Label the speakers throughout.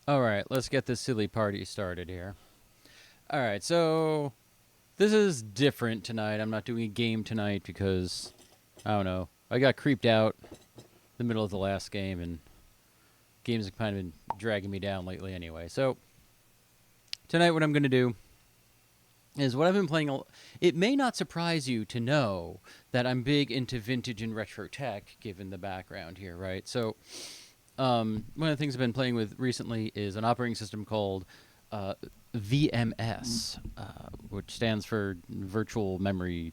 Speaker 1: All right, let's get this silly party started here. All right, so this is different tonight. I'm not doing a game tonight because I don't know. I got creeped out in the middle of the last game, and games have kind of been dragging me down lately anyway. So tonight, what I'm going to do is what I've been playing. It may not surprise you to know that I'm big into vintage and retro tech, given the background here, right? So one of the things I've been playing with recently is an operating system called VMS, which stands for Virtual Memory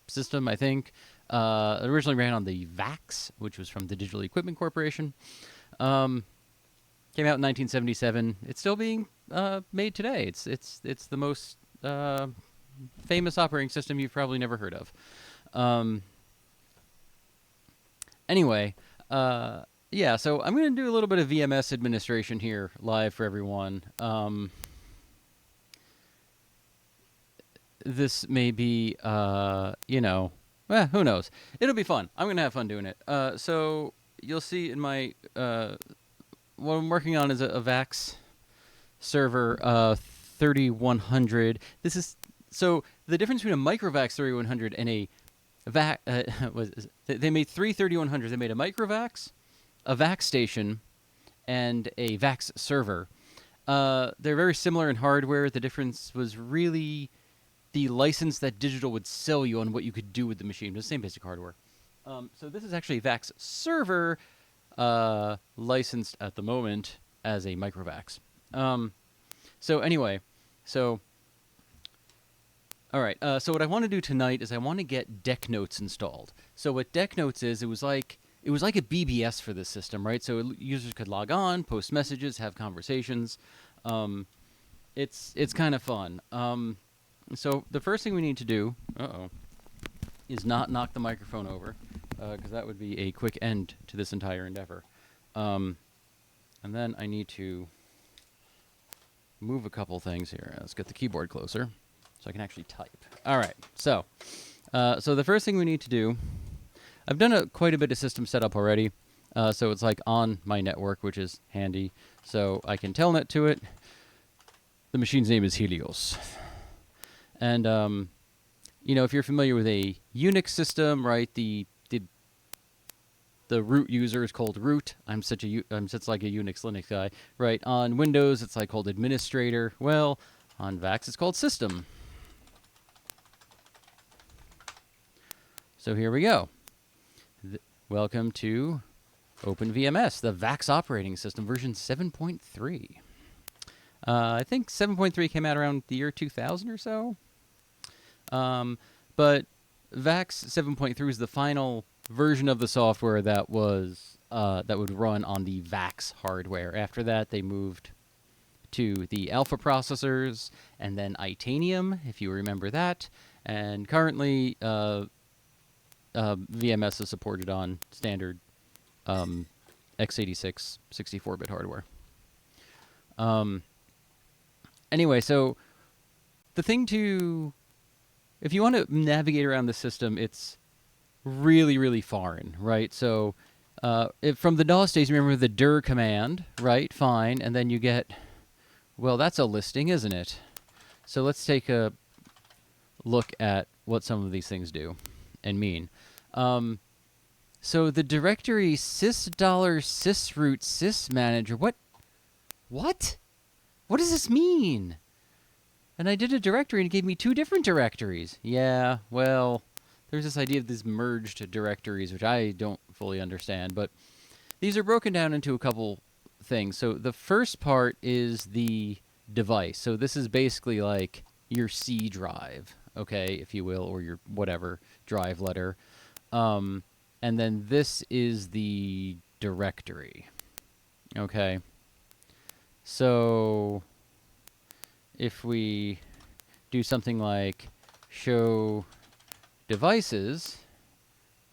Speaker 1: System, I think. It originally ran on the VAX, which was from the Digital Equipment Corporation. Came out in 1977. It's still being made today. It's the most famous operating system you've probably never heard of. Anyway, yeah, so I'm going to do a little bit of VMS administration here live for everyone. This may be, who knows? It'll be fun. I'm going to have fun doing it. So you'll see in my, what I'm working on is a VaxServer 3100. This is, so the difference between a microvax 3100 and a they made three 3100s. They made a microvax, a vax station, and a VaxServer. They're very similar in hardware. The difference was really the license that Digital would sell you on what you could do with the machine. The same basic hardware. So this is actually a VaxServer licensed at the moment as a microvax. So anyway, all right. So what I want to do tonight is I want to get VaxNotes installed. So what VaxNotes is, it was like a BBS for this system, right? So users could log on, post messages, have conversations. It's kind of fun. So the first thing we need to do, is not knock the microphone over, because that would be a quick end to this entire endeavor. And then I need to move a couple things here. Let's get the keyboard closer so I can actually type. All right. So the first thing we need to do, I've done quite a bit of system setup already. So it's like on my network, which is handy. So I can telnet to it. The machine's name is Helios. And, if you're familiar with a Unix system, right, the root user is called root. I'm such like a Unix Linux guy, right? On Windows, it's like called administrator. Well, on Vax, it's called system. So here we go. Welcome to OpenVMS, the VaX operating system, version 7.3. I think 7.3 came out around the year 2000 or so. But VaX 7.3 is the final version of the software that would run on the VaX hardware. After that, they moved to the alpha processors and then Itanium, if you remember that. And currently, VMS is supported on standard x86 64-bit hardware. Anyway, so the thing if you want to navigate around the system, it's really, really foreign, right? So from the DOS days, remember the dir command, right? Fine. And then you get, well, that's a listing, isn't it? So let's take a look at what some of these things do and mean. So the directory sys$ sysroot sysmanager, what? What does this mean? And I did a directory and it gave me two different directories. Yeah, well, there's this idea of these merged directories, which I don't fully understand. But these are broken down into a couple things. So the first part is the device. So this is basically like your C drive, okay, if you will, or your whatever drive letter. And then this is the directory, okay? So if we do something like show devices,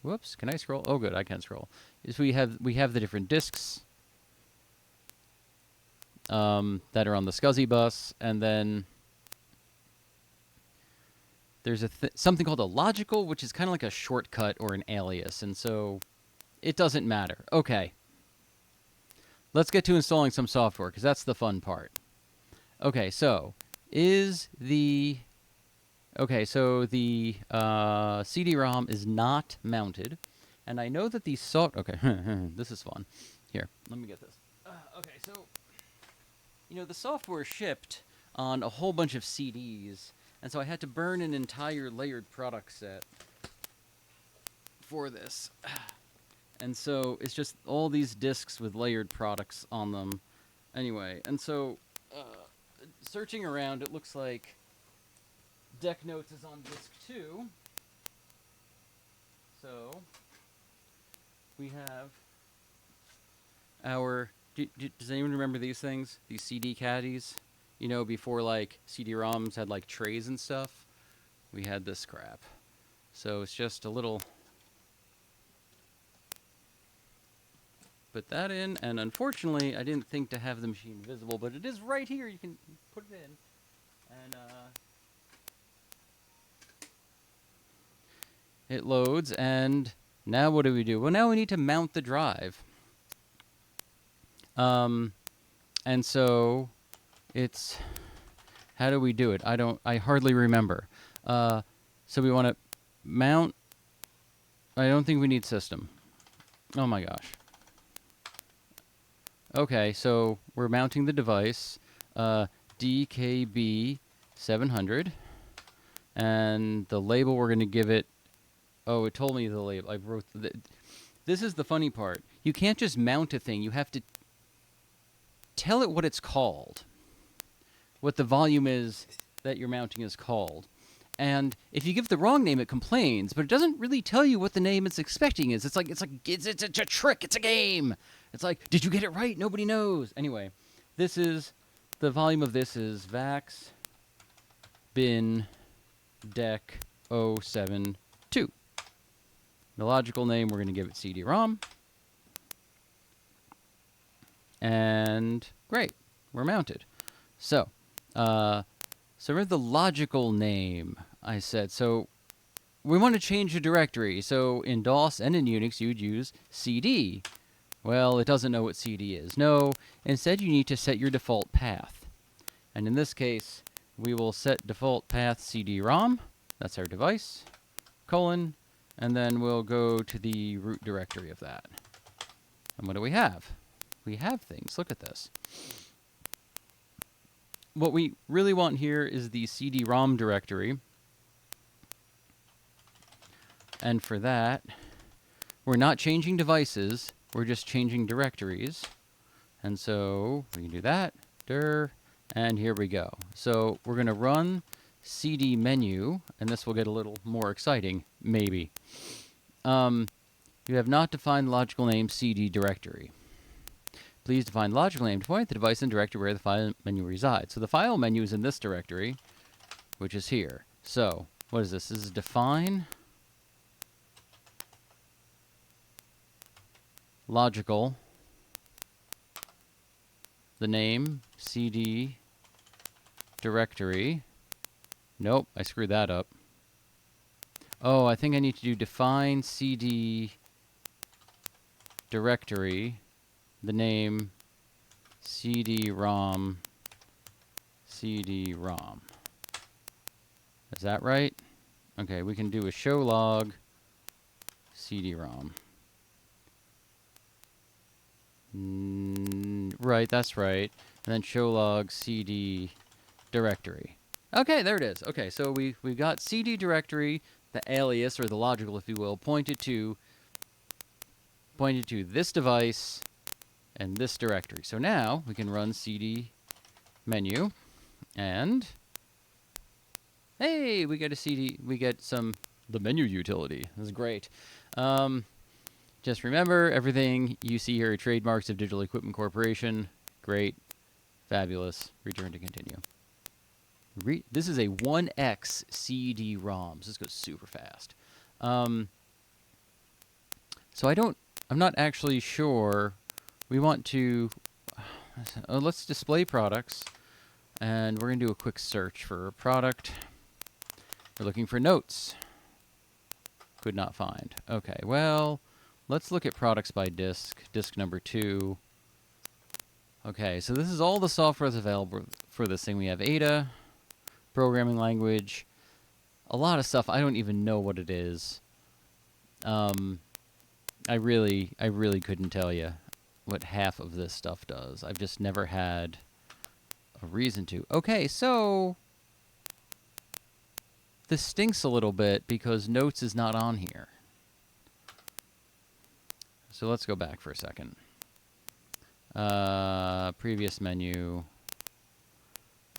Speaker 1: whoops, can I scroll? Oh, good, I can scroll. Is we have the different disks that are on the SCSI bus, and then there's something called a logical, which is kind of like a shortcut or an alias, and so it doesn't matter. Okay. let's get to installing some software, because that's the fun part. Okay, so is the... Okay, so the CD-ROM is not mounted, and I know that the Okay, this is fun. Here, let me get this. Okay, so, the software shipped on a whole bunch of CDs, and so I had to burn an entire layered product set for this. And so it's just all these discs with layered products on them. Anyway, and so searching around, it looks like VaxNotes is on disk 2. So we have our... does anyone remember these things? These CD caddies? Before, like, CD-ROMs had, like, trays and stuff? We had this crap. So it's just a little... Put that in, and unfortunately, I didn't think to have the machine visible, but it is right here. You can put it in. And, it loads, and now what do we do? Well, now we need to mount the drive. And so it's... How do we do it? I hardly remember. So we want to mount... I don't think we need system. Oh my gosh. Okay, so we're mounting the device, DKB700, and the label we're going to give it... Oh, it told me the label. I wrote... This is the funny part. You can't just mount a thing. You have to tell it what it's called, what the volume is that you're mounting is called. And if you give the wrong name, it complains, but it doesn't really tell you what the name it's expecting is. It's a trick. It's a game. It's like, did you get it right? Nobody knows. Anyway, this is, the volume of this is Vax bin deck 072. The logical name, we're going to give it CD-ROM. And great, we're mounted. So, remember the logical name I said. So we want to change a directory. So in DOS and in Unix, you'd use CD. Well, it doesn't know what CD is. No, instead you need to set your default path. And in this case, we will set default path CD-ROM. That's our device, colon, and then we'll go to the root directory of that. And what do we have? We have things. Look at this. What we really want here is the CD-ROM directory. And for that, we're not changing devices. We're just changing directories. And so we can do that. Dir. And here we go. So we're going to run CD menu, and this will get a little more exciting, maybe. You have not defined the logical name CD directory. Please define the logical name to point the device and directory where the file menu resides. So the file menu is in this directory, which is here. So what is this? This is define logical, the name, CD directory. Nope, I screwed that up. Oh, I think I need to do define CD directory, the name, CD-ROM, CD-ROM. Is that right? Okay, we can do a show log CD-ROM. Right, that's right. And then show log CD directory. Okay, there it is. Okay, so we've got CD directory, the alias, or the logical, if you will, pointed to this device and this directory. So now we can run CD menu, and hey, we get a CD. We get the menu utility. This is great. Just remember, everything you see here are trademarks of Digital Equipment Corporation. Great, fabulous. Return to continue. This is a 1x CD-ROM. So this goes super fast. So I'm not actually sure. We want to, let's display products, and we're going to do a quick search for a product. We're looking for notes. Could not find. Okay, well, let's look at products by disk, disk number 2. Okay, so this is all the software that's available for this thing. We have Ada, programming language, a lot of stuff. I don't even know what it is. I really couldn't tell you what half of this stuff does. I've just never had a reason to. Okay, so this stinks a little bit because Notes is not on here. So let's go back for a second. Previous menu.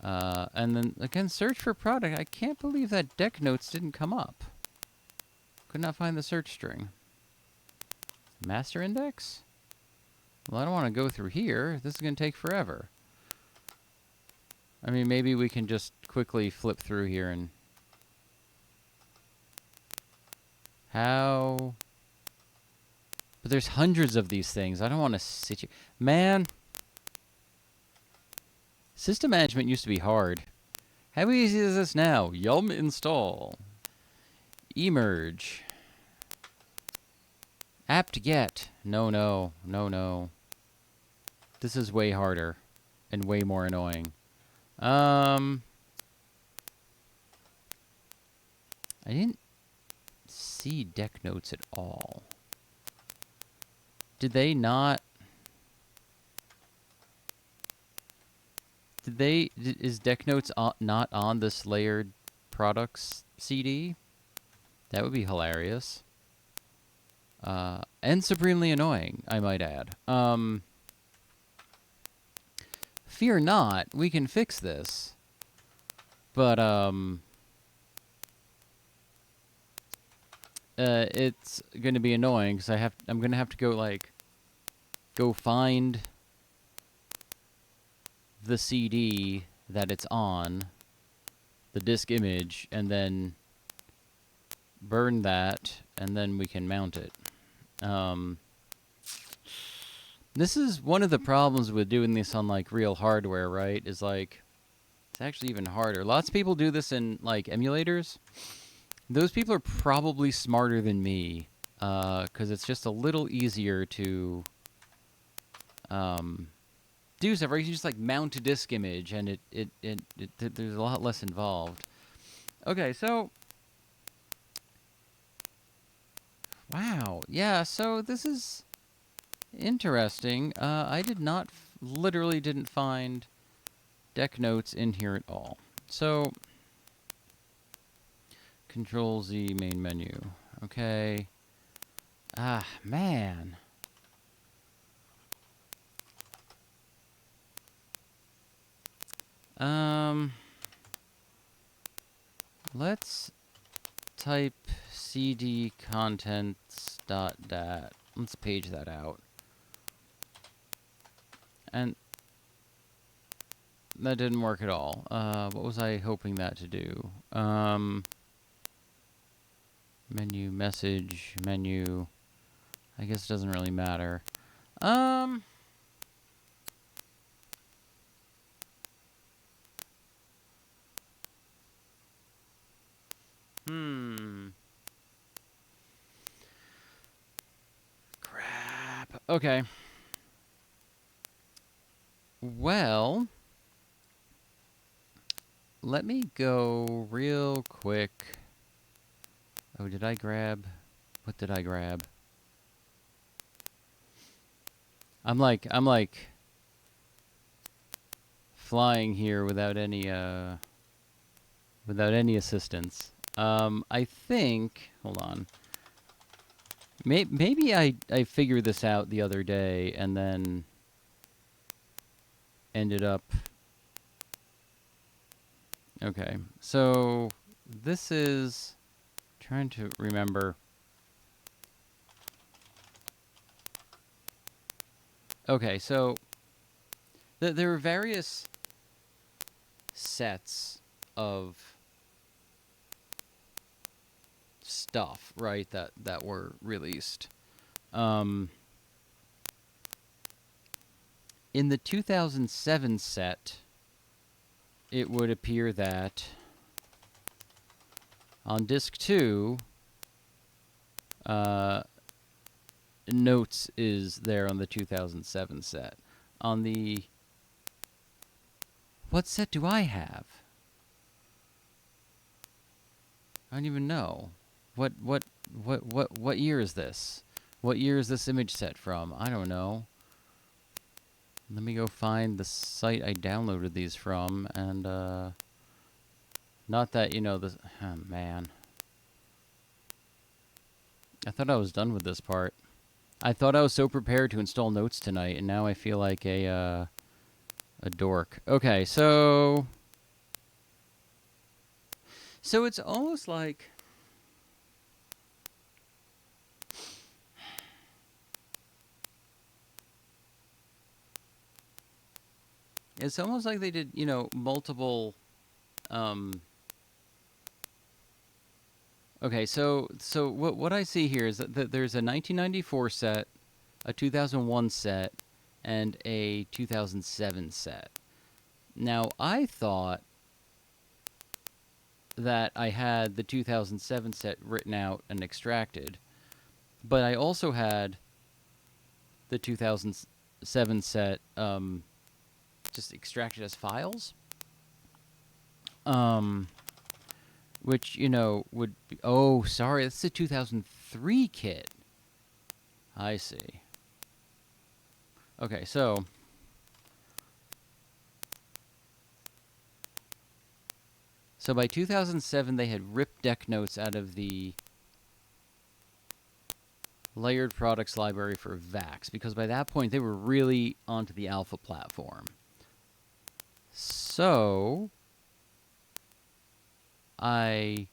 Speaker 1: And then, again, search for product. I can't believe that deck notes didn't come up. Could not find the search string. Master index? Well, I don't want to go through here. This is going to take forever. I mean, maybe we can just quickly flip through here and... How... But there's hundreds of these things. I don't want to sit you... Man! System management used to be hard. How easy is this now? Yum install. Emerge. Apt-get. No. This is way harder. And way more annoying. I didn't see deck notes at all. Did they not... Is deck notes not on this layered products CD? That would be hilarious. And supremely annoying, I might add. Fear not, we can fix this. But, it's gonna be annoying, because I'm gonna have to go find the CD that it's on, the disk image, and then burn that, and then we can mount it. This is one of the problems with doing this on, real hardware, right? Is, it's actually even harder. Lots of people do this in, emulators. Those people are probably smarter than me, because it's just a little easier to, do stuff, right? You just mount a disk image, and there's a lot less involved. Okay, so wow, yeah. So this is interesting. I literally didn't find deck notes in here at all. So Control Z main menu. Okay. Ah, man. Let's type cd contents.dat. Let's page that out. And that didn't work at all. What was I hoping that to do? Menu, message, menu. I guess it doesn't really matter. Crap. Okay. Well, let me go real quick. Oh, did I grab? What did I grab? I'm like flying here without any assistance. I think, hold on. Maybe I figured this out the other day and then ended up... Okay, so this is... Trying to remember... Okay, so there are various sets of stuff, right, that were released. In the 2007 set, it would appear that on disk 2, Notes is there on the 2007 set. On the What set do I have? I don't even know. What year is this? What year is this image set from? I don't know. Let me go find the site I downloaded these from, and not that, you know, this. Oh, man. I thought I was done with this part. I thought I was so prepared to install Notes tonight, and now I feel like a dork. Okay, so it's almost like they did, you know, multiple. Okay, so what I see here is that there's a 1994 set, a 2001 set, and a 2007 set. Now, I thought that I had the 2007 set written out and extracted, but I also had the 2007 set just extracted as files. Which, you know, would be... Oh, sorry, that's the 2003 kit. I see. Okay, so... So by 2007, they had ripped deck notes out of the layered products library for Vax, because by that point, they were really onto the alpha platform. So... I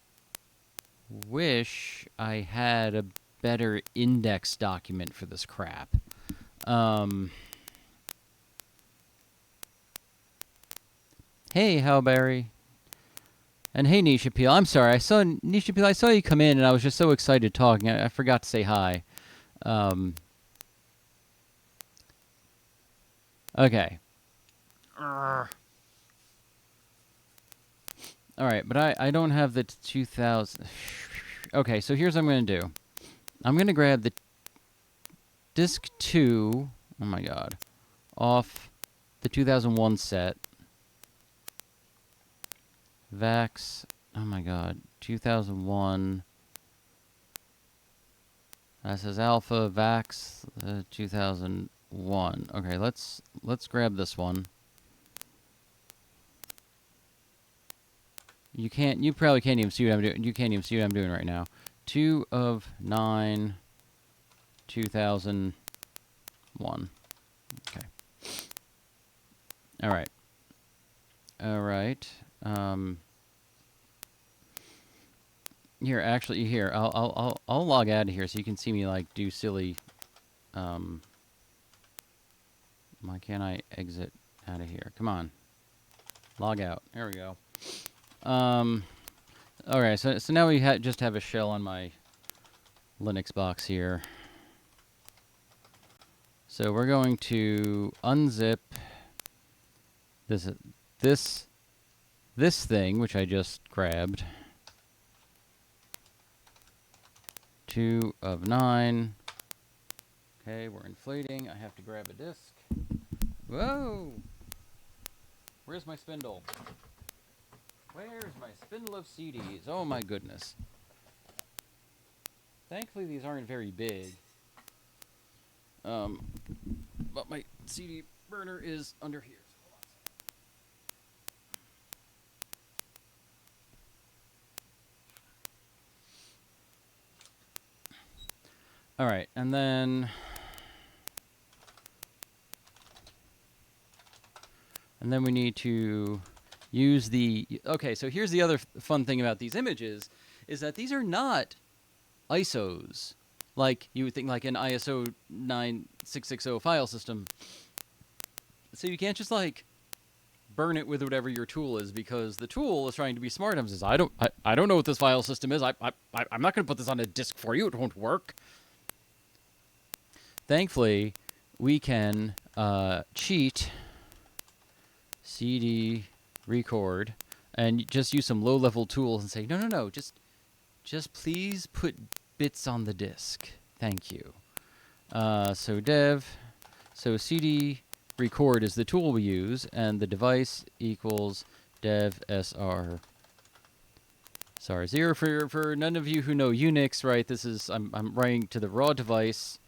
Speaker 1: wish I had a better index document for this crap. Hey, Howberry. And hey, Nisha Peel. I'm sorry. Nisha Peel, I saw you come in, and I was just so excited talking. I forgot to say hi. Okay. All right, but I don't have the 2000... Okay, so here's what I'm going to do. I'm going to grab the Disk 2... Oh, my God. Off the 2001 set. Vax... Oh, my God. 2001... That says Alpha, Vax, 2001. Okay, let's grab this one. You probably can't even see what I'm doing. You can't even see what I'm doing right now. 2 of 9, 2001. Okay. All right. All right. Here, actually, here. I'll log out of here so you can see me like do silly. Why can't I exit out of here? Come on. Log out. There we go. Alright, so now we just have a shell on my Linux box here. So we're going to unzip this thing, which I just grabbed. 2 of 9. Okay, we're inflating. I have to grab a disk. Whoa! Where's my spindle? Where's my spindle of CDs? Oh my goodness. Thankfully these aren't very big. But my CD burner is under here. Alright, and then we need to use the... Okay, so here's the other fun thing about these images, is that these are not ISOs, like you would think, like an ISO 9660 file system. So you can't just, like, burn it with whatever your tool is, because the tool is trying to be smart and says, I don't know what this file system is. I'm not going to put this on a disk for you. It won't work. Thankfully, we can cheat CD record and just use some low-level tools and say, no, just please put bits on the disk. Thank you. So dev, so CD record is the tool we use, and the device equals dev sr. Sorry, 0 for none of you who know Unix, right? This is I'm writing to the raw device.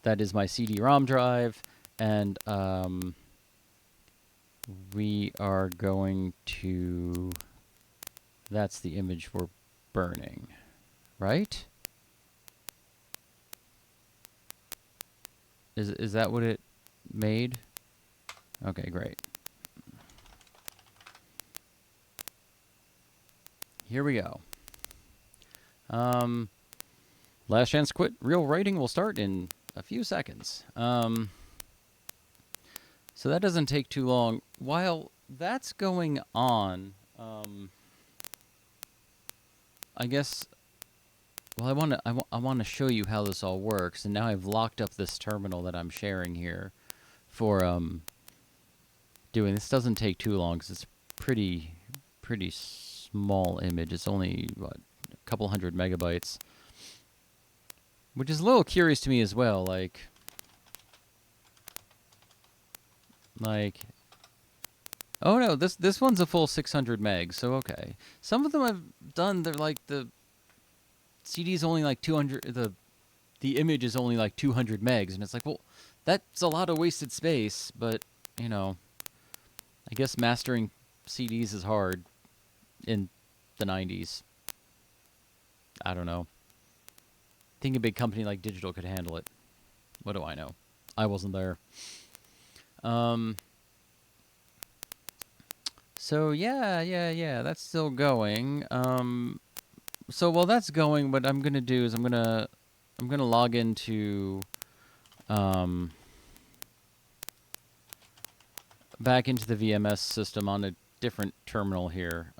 Speaker 1: That is my CD-ROM drive, and we are going to. That's the image we're burning, right? Is that what it made? Okay, great. Here we go. Last chance to quit. Real writing will start in a few seconds. So that doesn't take too long. While that's going on, I guess. Well, I want to show you how this all works, and now I've locked up this terminal that I'm sharing here for doing this. Doesn't take too long because it's pretty small image. It's only what, a couple hundred megabytes, which is a little curious to me as well. Like, oh no, this one's a full 600 megs. So okay, some of them I've done. They're like the CD is only like 200. The image is only like 200 megs, and it's like, well, that's a lot of wasted space. But you know, I guess mastering CDs is hard in the 90s. I don't know. I think a big company like Digital could handle it. What do I know? I wasn't there. So yeah, that's still going. So while that's going, what I'm gonna do is I'm gonna log into back into the VMS system on a different terminal here.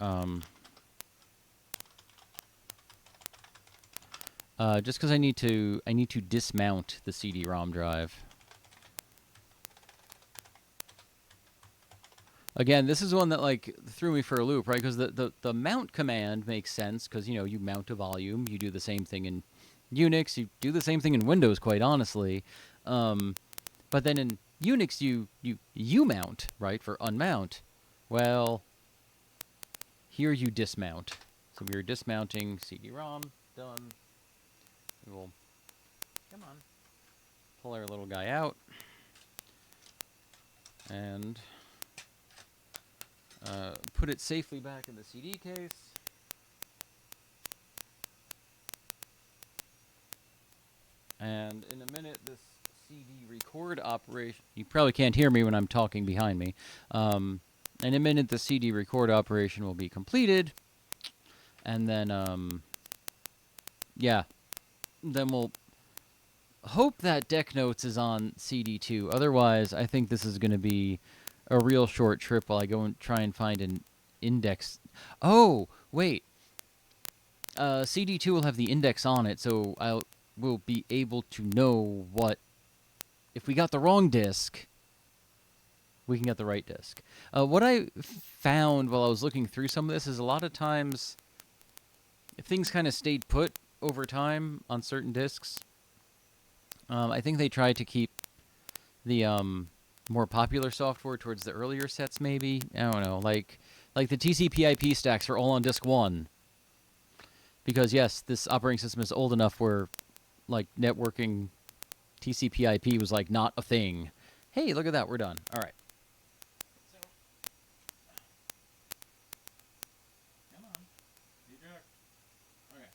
Speaker 1: Just because I need to dismount the CD-ROM drive. Again, this is one that like threw me for a loop, right? Because the mount command makes sense because, you know, you mount a volume. You do the same thing in Unix. You do the same thing in Windows, quite honestly. But then in Unix, you mount, right, for unmount. Well, here you dismount. So we are dismounting CD-ROM. Done. We will, come on, pull our little guy out. And put it safely back in the CD case. And in a minute, this CD record operation... You probably can't hear me when I'm talking behind me. In a minute, the CD record operation will be completed. And then, yeah. Then we'll hope that Deck Notes is on CD2. Otherwise, I think this is going to be a real short trip while I go and try and find an index. Oh, wait. CD2 will have the index on it, so we'll be able to know what... If we got the wrong disk, we can get the right disk. What I found while I was looking through some of this is a lot of times, if things kind of stayed put over time on certain disks, I think they tried to keep the more popular software towards the earlier sets, maybe. I don't know, like the TCP/IP stacks are all on disk 1. Because yes, this operating system is old enough where, like, networking TCP/IP was like not a thing. Hey, look at that, we're done. All right. So, come on, eject. Okay.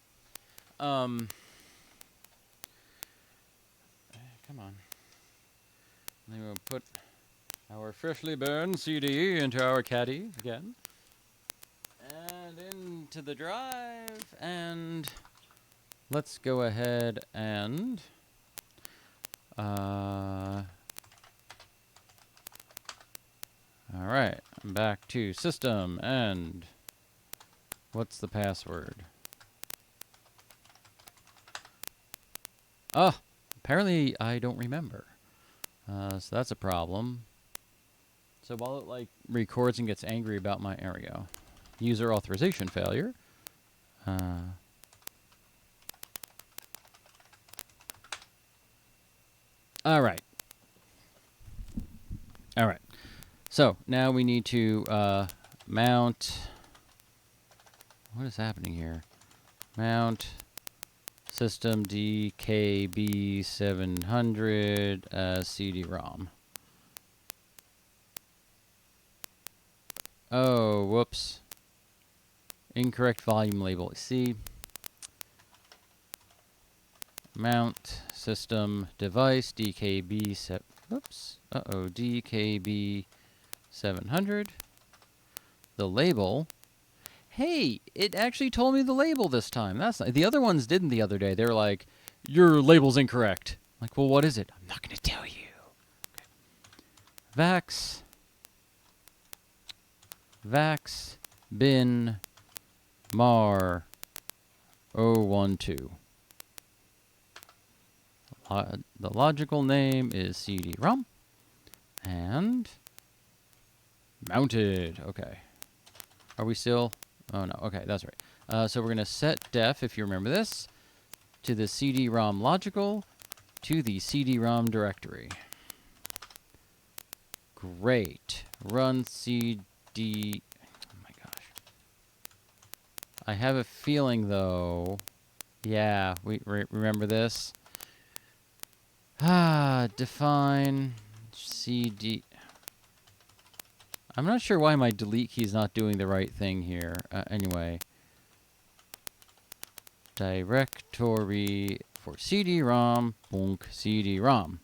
Speaker 1: Come on. Then we'll put our freshly burned CD into our caddy again. And into the drive. And let's go ahead and... Alright, I'm back to system, and what's the password? Oh, apparently I don't remember. So that's a problem. So while it like records and gets angry about my, there we go. User authorization failure. Alright. All right. So now we need to mount. What is happening here? Mount system DKB700 as CD-ROM. Oh, whoops. Incorrect volume label. See? Mount system device DKB7. Oops. Uh-oh. DKB700. The label. Hey, it actually told me the label this time. That's not, the other ones didn't the other day. They were like, your label's incorrect. I'm like, well, what is it? I'm not going to tell you. Okay. Vax bin mar 012. The logical name is CD-ROM. And mounted. Okay. Are we still? Oh, no. Okay, that's right. So we're going to set def, if you remember this, to the CD-ROM logical to the CD-ROM directory. Great. Run CD. Oh, my gosh. I have a feeling, though. Yeah, we remember this. Define CD. I'm not sure why my delete key is not doing the right thing here. Anyway. Directory for CD-ROM. Boonk CD-ROM.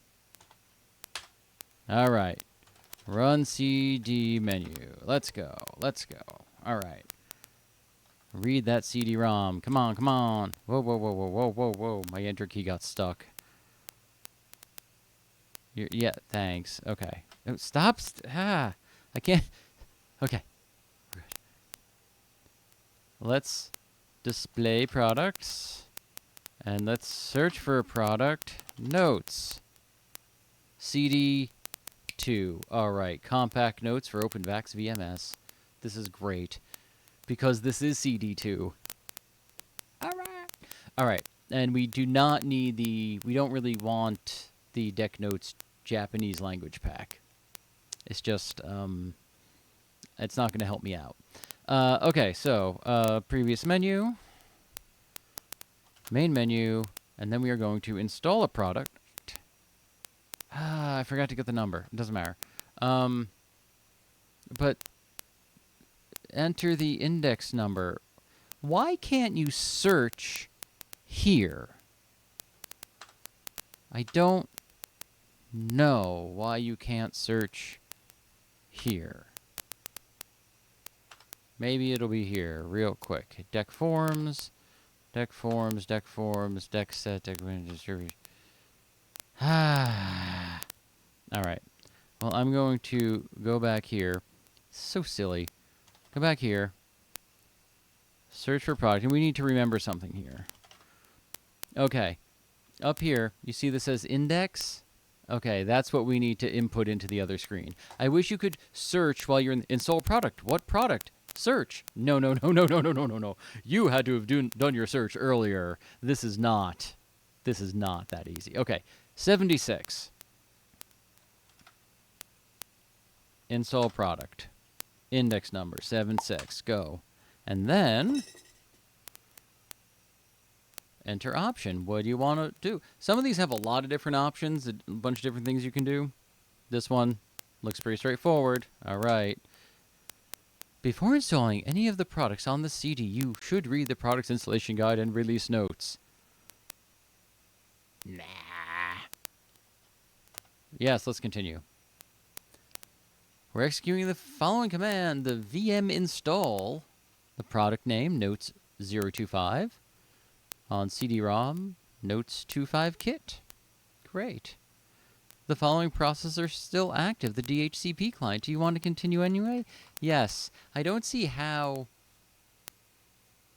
Speaker 1: All right. Run CD menu. Let's go. Let's go. All right. Read that CD-ROM. Come on, come on. Whoa, whoa, whoa, whoa, whoa, whoa, whoa. My enter key got stuck. Yeah, thanks. Okay. Oh, stop. I can't. Okay. Good. Let's display products. And let's search for a product. Notes. CD2. All right. Compact notes for OpenVax VMS. This is great. Because this is CD2. All right. All right. And we do not need the... We don't really want the Deck Notes Japanese language pack. It's just... it's not going to help me out. Okay, so previous menu, main menu, and then we are going to install a product. I forgot to get the number. It doesn't matter. But enter the index number. Why can't you search here? I don't know why you can't search here. Maybe it'll be here real quick. Deck forms, deck forms, deck forms, deck set, deck distribute. All right. Well, I'm going to go back here. So silly. Go back here. Search for product. And we need to remember something here. Okay. Up here, you see this says index? Okay, that's what we need to input into the other screen. I wish you could search while you're in install product. What product? Search. No, no, no, no, no, no, no, no, no. You had to have done your search earlier. This is not that easy. Okay, 76. Install product. Index number, 76. Go. And then... enter option. What do you want to do? Some of these have a lot of different options, a bunch of different things you can do. This one looks pretty straightforward. All right. Before installing any of the products on the CD, you should read the product's installation guide and release notes. Nah. Yes, let's continue. We're executing the following command. The VM install, the product name, notes 025. On CD-ROM, Notes 25 kit. Great. The following processes are still active. The DHCP client. Do you want to continue anyway? Yes. I don't see how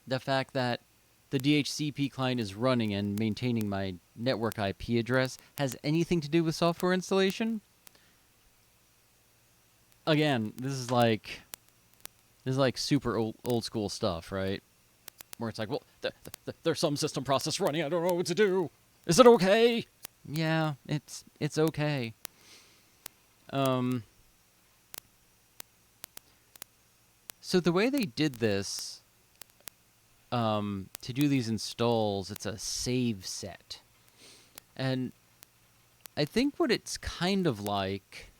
Speaker 1: the fact that the DHCP client is running and maintaining my network IP address has anything to do with software installation. Again, this is like super old school stuff, right? Where it's like, well, there's some system process running. I don't know what to do. Is it okay? Yeah, it's okay. So the way they did this, to do these installs, it's a save set. And I think what it's kind of like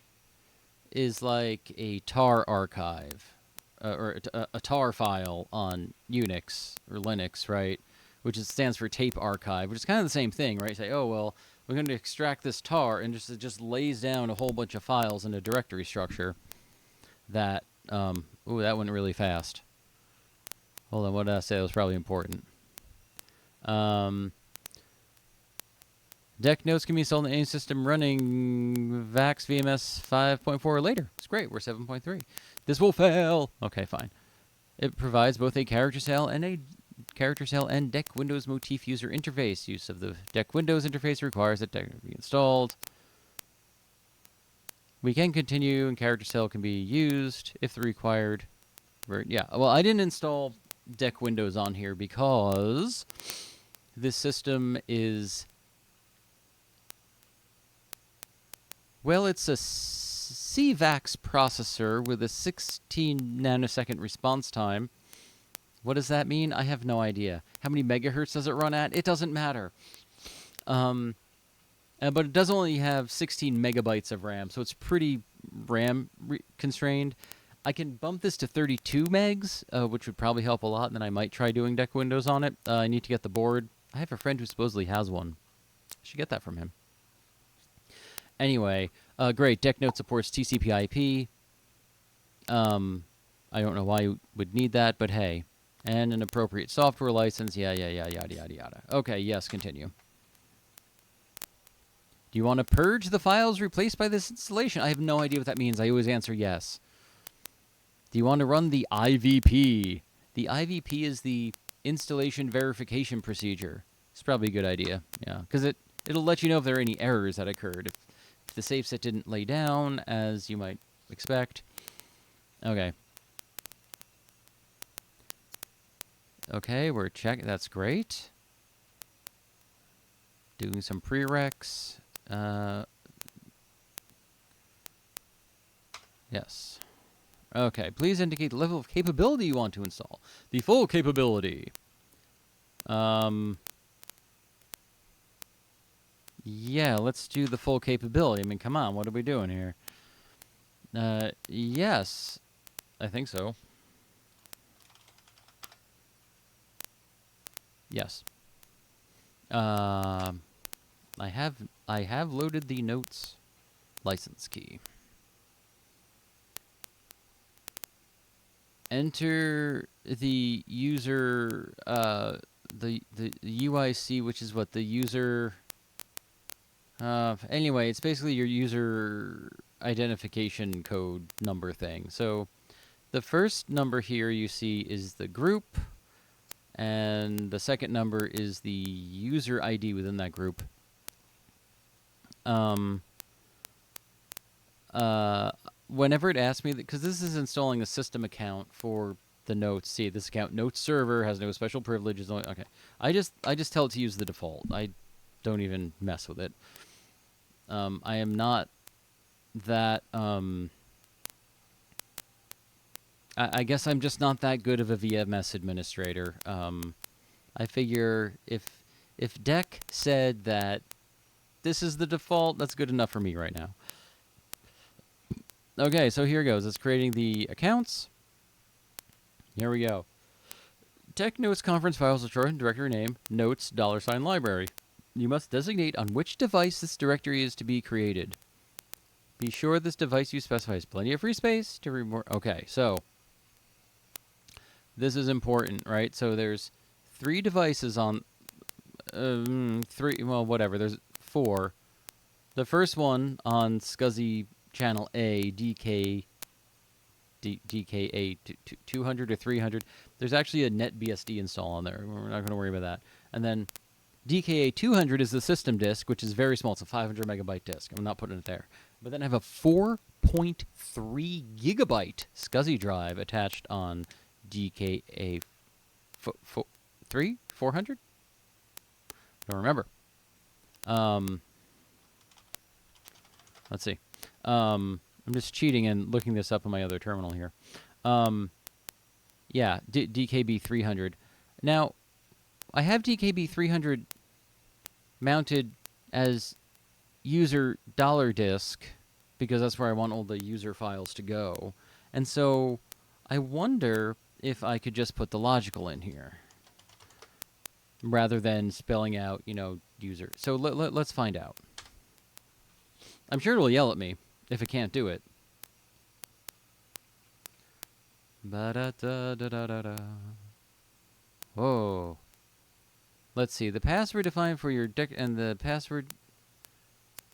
Speaker 1: is like a tar archive, or a tar file on Unix or Linux, right? Which stands for tape archive, which is kind of the same thing, right? You say, oh, well, we're going to extract this tar, and it just lays down a whole bunch of files in a directory structure that, ooh, that went really fast. Hold on, what did I say? That was probably important. Deck notes can be installed in any system running Vax VMS 5.4 or later. It's great. We're 7.3. This will fail. Okay, fine. It provides both a character cell and Deck Windows motif user interface. Use of the Deck Windows interface requires that Deck be installed. We can continue, and character cell can be used if the required. Yeah. Well, I didn't install Deck Windows on here because this system is. Well, it's a CVax processor with a 16 nanosecond response time. What does that mean? I have no idea. How many megahertz does it run at? It doesn't matter. But it does only have 16 megabytes of RAM, so it's pretty RAM constrained. I can bump this to 32 megs, which would probably help a lot, and then I might try doing Deck Windows on it. I need to get the board. I have a friend who supposedly has one. I should get that from him. Anyway, great. DeckNote supports TCP/IP. I don't know why you would need that, but hey. And an appropriate software license. Yeah, yada, yada, yada. Okay, yes, continue. Do you want to purge the files replaced by this installation? I have no idea what that means. I always answer yes. Do you want to run the IVP? The IVP is the installation verification procedure. It's probably a good idea, yeah, because it'll let you know if there are any errors that occurred. If the save set didn't lay down, as you might expect. Okay. Okay, we're checking. That's great. Doing some prereqs. Yes. Okay, please indicate the level of capability you want to install. The full capability. Yeah, let's do the full capability. I mean, come on, what are we doing here? Yes, I think so. Yes. I have loaded the notes license key. Enter the user, the UIC, which is what the user. Anyway, it's basically your user identification code number thing. So the first number here you see is the group, and the second number is the user ID within that group. Whenever it asks me, because this is installing a system account for the notes. See, this account notes server has no special privileges. Okay, I just tell it to use the default. I don't even mess with it. I am not that. I guess I'm just not that good of a VMS administrator. I figure if Deck said that this is the default, that's good enough for me right now. Okay, so here goes. It's creating the accounts. Here we go. Deck Notes conference files are stored in directory name notes $library. You must designate on which device this directory is to be created. Be sure this device you specify has plenty of free space to remove. Okay, so this is important, right? So there's 3 devices on 3. Well, whatever. There's 4. The first one on SCSI channel A, DKA 200 or 300. There's actually a NetBSD install on there. We're not going to worry about that. And then DKA 200 is the system disk, which is very small. It's a 500 megabyte disk. I'm not putting it there. But then I have a 4.3 gigabyte SCSI drive attached on DKA 400? Don't remember. Let's see. I'm just cheating and looking this up on my other terminal here. Yeah, DKB 300. Now, I have DKB 300 mounted as user $disk because that's where I want all the user files to go. And so I wonder if I could just put the logical in here rather than spelling out, user. So let's find out. I'm sure it'll yell at me if it can't do it. Ba-da-da-da-da-da-da. Whoa. Let's see. The password defined for your and the password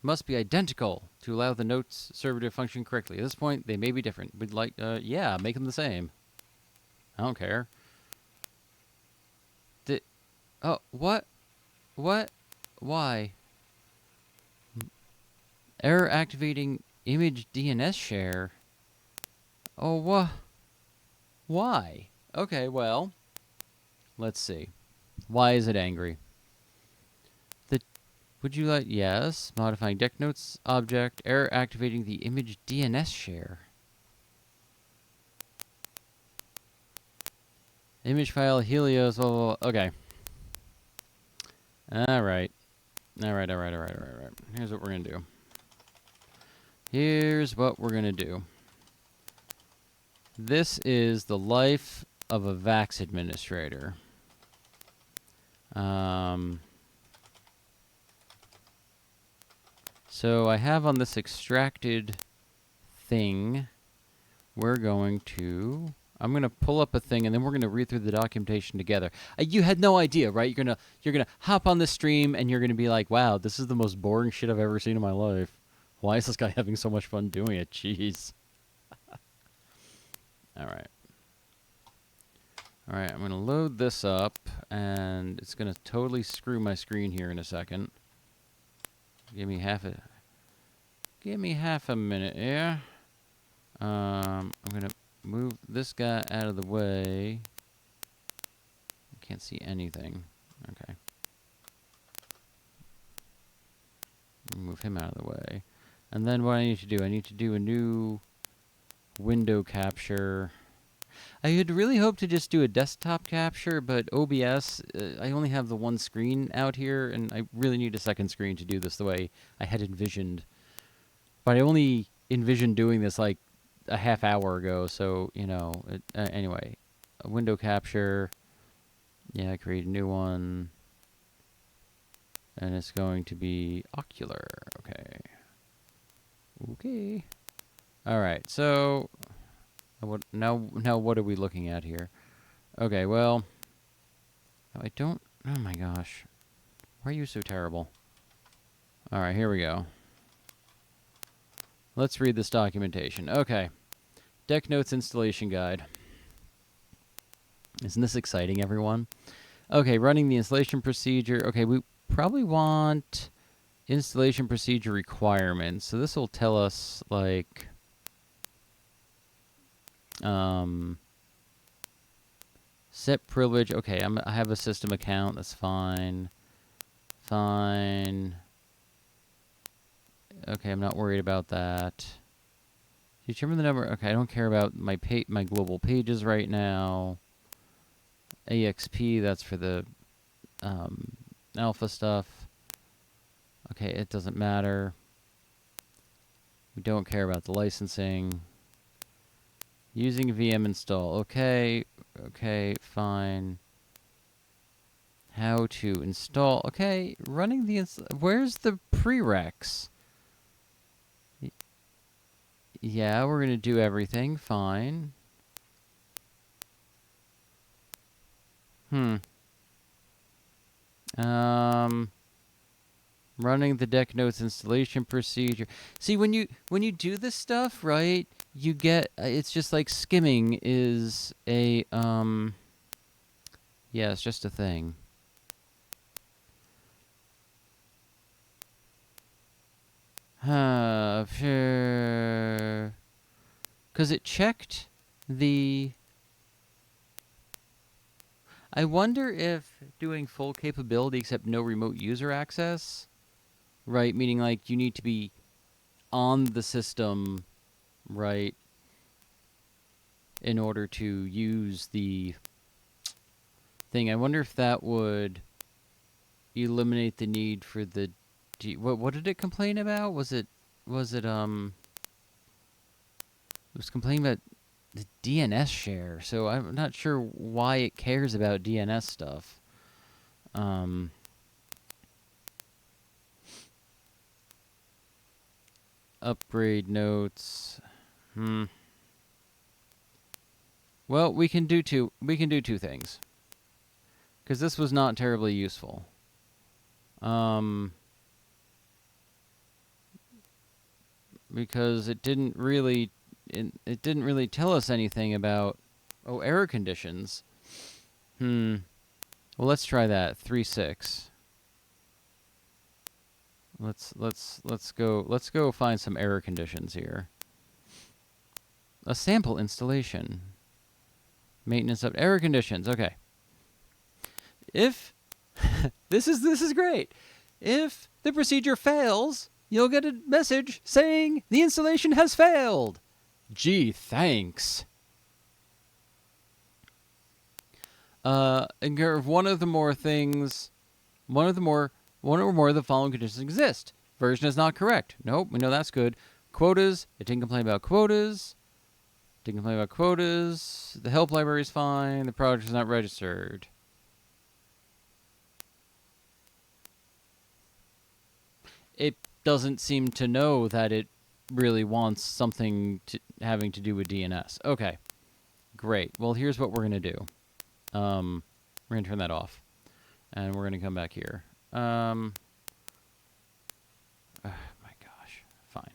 Speaker 1: must be identical to allow the notes server to function correctly. At this point, they may be different. We'd like, yeah, make them the same. I don't care. Oh, what? What? Why? Error activating image DNS share. Oh, what? Why? Okay, well, let's see. Why is it angry? Would you like, yes, modifying deck notes object, error activating the image DNS share. Image file, Helios, blah, blah, blah. Okay. All right. Here's what we're going to do. This is the life of a Vax administrator. So I have on this extracted thing, I'm going to pull up a thing, and then we're going to read through the documentation together. You had no idea, right? You're gonna hop on this stream, and you're going to be like, wow, this is the most boring shit I've ever seen in my life. Why is this guy having so much fun doing it? Jeez. All right, I'm going to load this up, and it's going to totally screw my screen here in a second. Give me half a minute, yeah? I'm going to move this guy out of the way. I can't see anything. Okay. Move him out of the way. And then what I need to do, I need to do a new window capture. I had really hoped to just do a desktop capture, but OBS, I only have the one screen out here, and I really need a second screen to do this the way I had envisioned. But I only envisioned doing this like a half hour ago, so, anyway. A window capture. Yeah, create a new one. And it's going to be ocular. Okay. All right, so now what are we looking at here? Okay, well, oh my gosh. Why are you so terrible? All right, here we go. Let's read this documentation. Okay. Deck Notes Installation Guide. Isn't this exciting, everyone? Okay, running the installation procedure. Okay, we probably want installation procedure requirements. So this will tell us, like, set privilege. Okay, I have a system account. That's fine. Fine. Okay, I'm not worried about that. Determine the number. Okay, I don't care about my global pages right now. AXP, that's for the alpha stuff. Okay, it doesn't matter. We don't care about the licensing. Using VM install. Okay, fine. How to install. Okay, running the where's the prereqs? Yeah, we're going to do everything. Fine. Running the deck notes installation procedure. See, when you do this stuff, right, you get, it's just like skimming is a, yeah, it's just a thing. Sure. Because it checked the... I wonder if doing full capability except no remote user access, right, meaning like you need to be on the system, right? in order to use the thing. I wonder if that would eliminate the need for the what did it complain about? It was complaining about the DNS share. So I'm not sure why it cares about DNS stuff. Upgrade notes. Well, we can do two things. Because this was not terribly useful. Because it didn't really tell us anything about error conditions. Well, let's try that. 3.6. Let's go find some error conditions here. A sample installation. Maintenance of error conditions. Okay. If this is great. If the procedure fails, you'll get a message saying the installation has failed. Gee, thanks. And one or more of the following conditions exist. Version is not correct. Nope, we know that's good. Quotas, it didn't complain about quotas. The help library is fine. The product is not registered. It doesn't seem to know that it really wants something having to do with DNS. Okay, great. Well, here's what we're going to do. We're going to turn that off. And we're going to come back here. Oh, my gosh. Fine.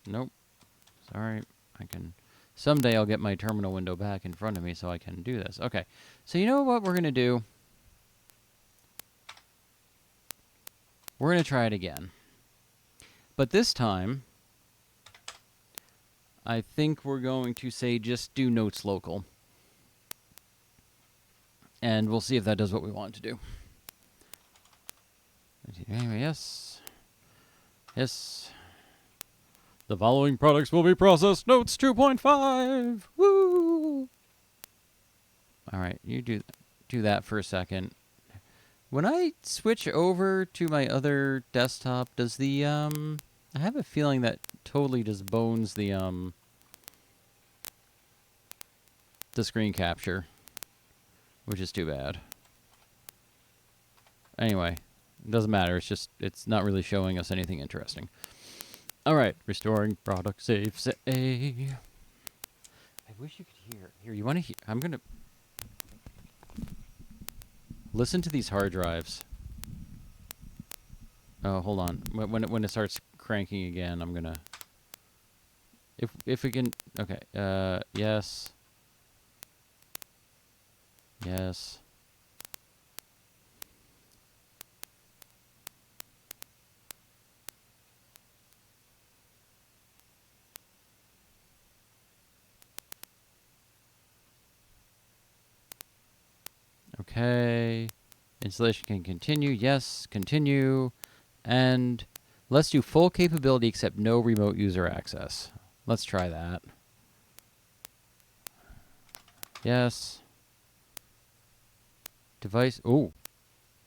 Speaker 1: Nope. Sorry. Someday I'll get my terminal window back in front of me so I can do this. Okay. So you know what we're going to do? We're going to try it again. But this time, I think we're going to say just do notes local. And we'll see if that does what we want it to do. Yes. Yes. The following products will be processed. Notes 2.5. Woo! All right, you do that for a second. When I switch over to my other desktop, does the I have a feeling that totally just bones the screen capture, which is too bad. Anyway, it doesn't matter. It's not really showing us anything interesting. All right, restoring product save. I wish you could hear. Here, you want to hear? I'm gonna listen to these hard drives. Oh, hold on. When it starts cranking again, I'm gonna. If we can. Okay. Yes. Yes. Okay. Installation can continue. Yes. Continue. And let's do full capability except no remote user access. Let's try that. Yes. Device. Oh,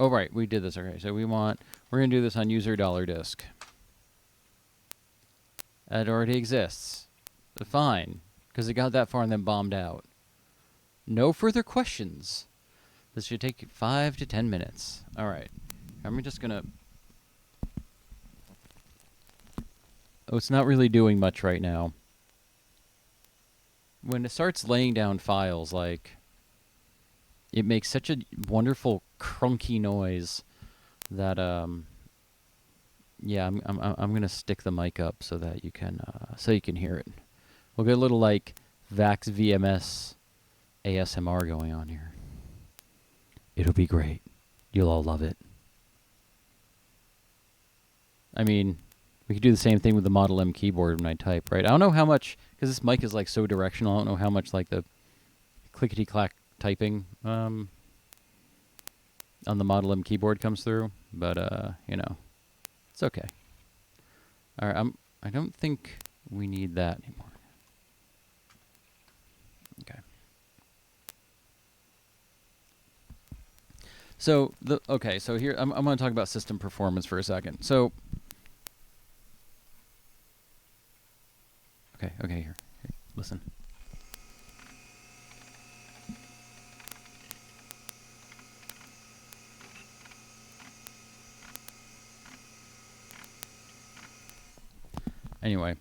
Speaker 1: right. We did this. Okay. So we're going to do this on user $disk. It already exists. Fine. Because it got that far and then bombed out. No further questions. This should take 5 to 10 minutes. All right. I'm just going to... Oh, it's not really doing much right now. When it starts laying down files, like... It makes such a wonderful crunky noise that, yeah, I'm going to stick the mic up so that you can hear it. We'll get a little, like, Vax VMS ASMR going on here. It'll be great. You'll all love it. I mean, we could do the same thing with the Model M keyboard when I type, right? I don't know how much, because this mic is like so directional, I don't know how much like the clickety-clack typing on the Model M keyboard comes through, but you know, it's okay. All right, I don't think we need that anymore. Okay. So so here I'm going to talk about system performance for a second. So here, listen. Anyway,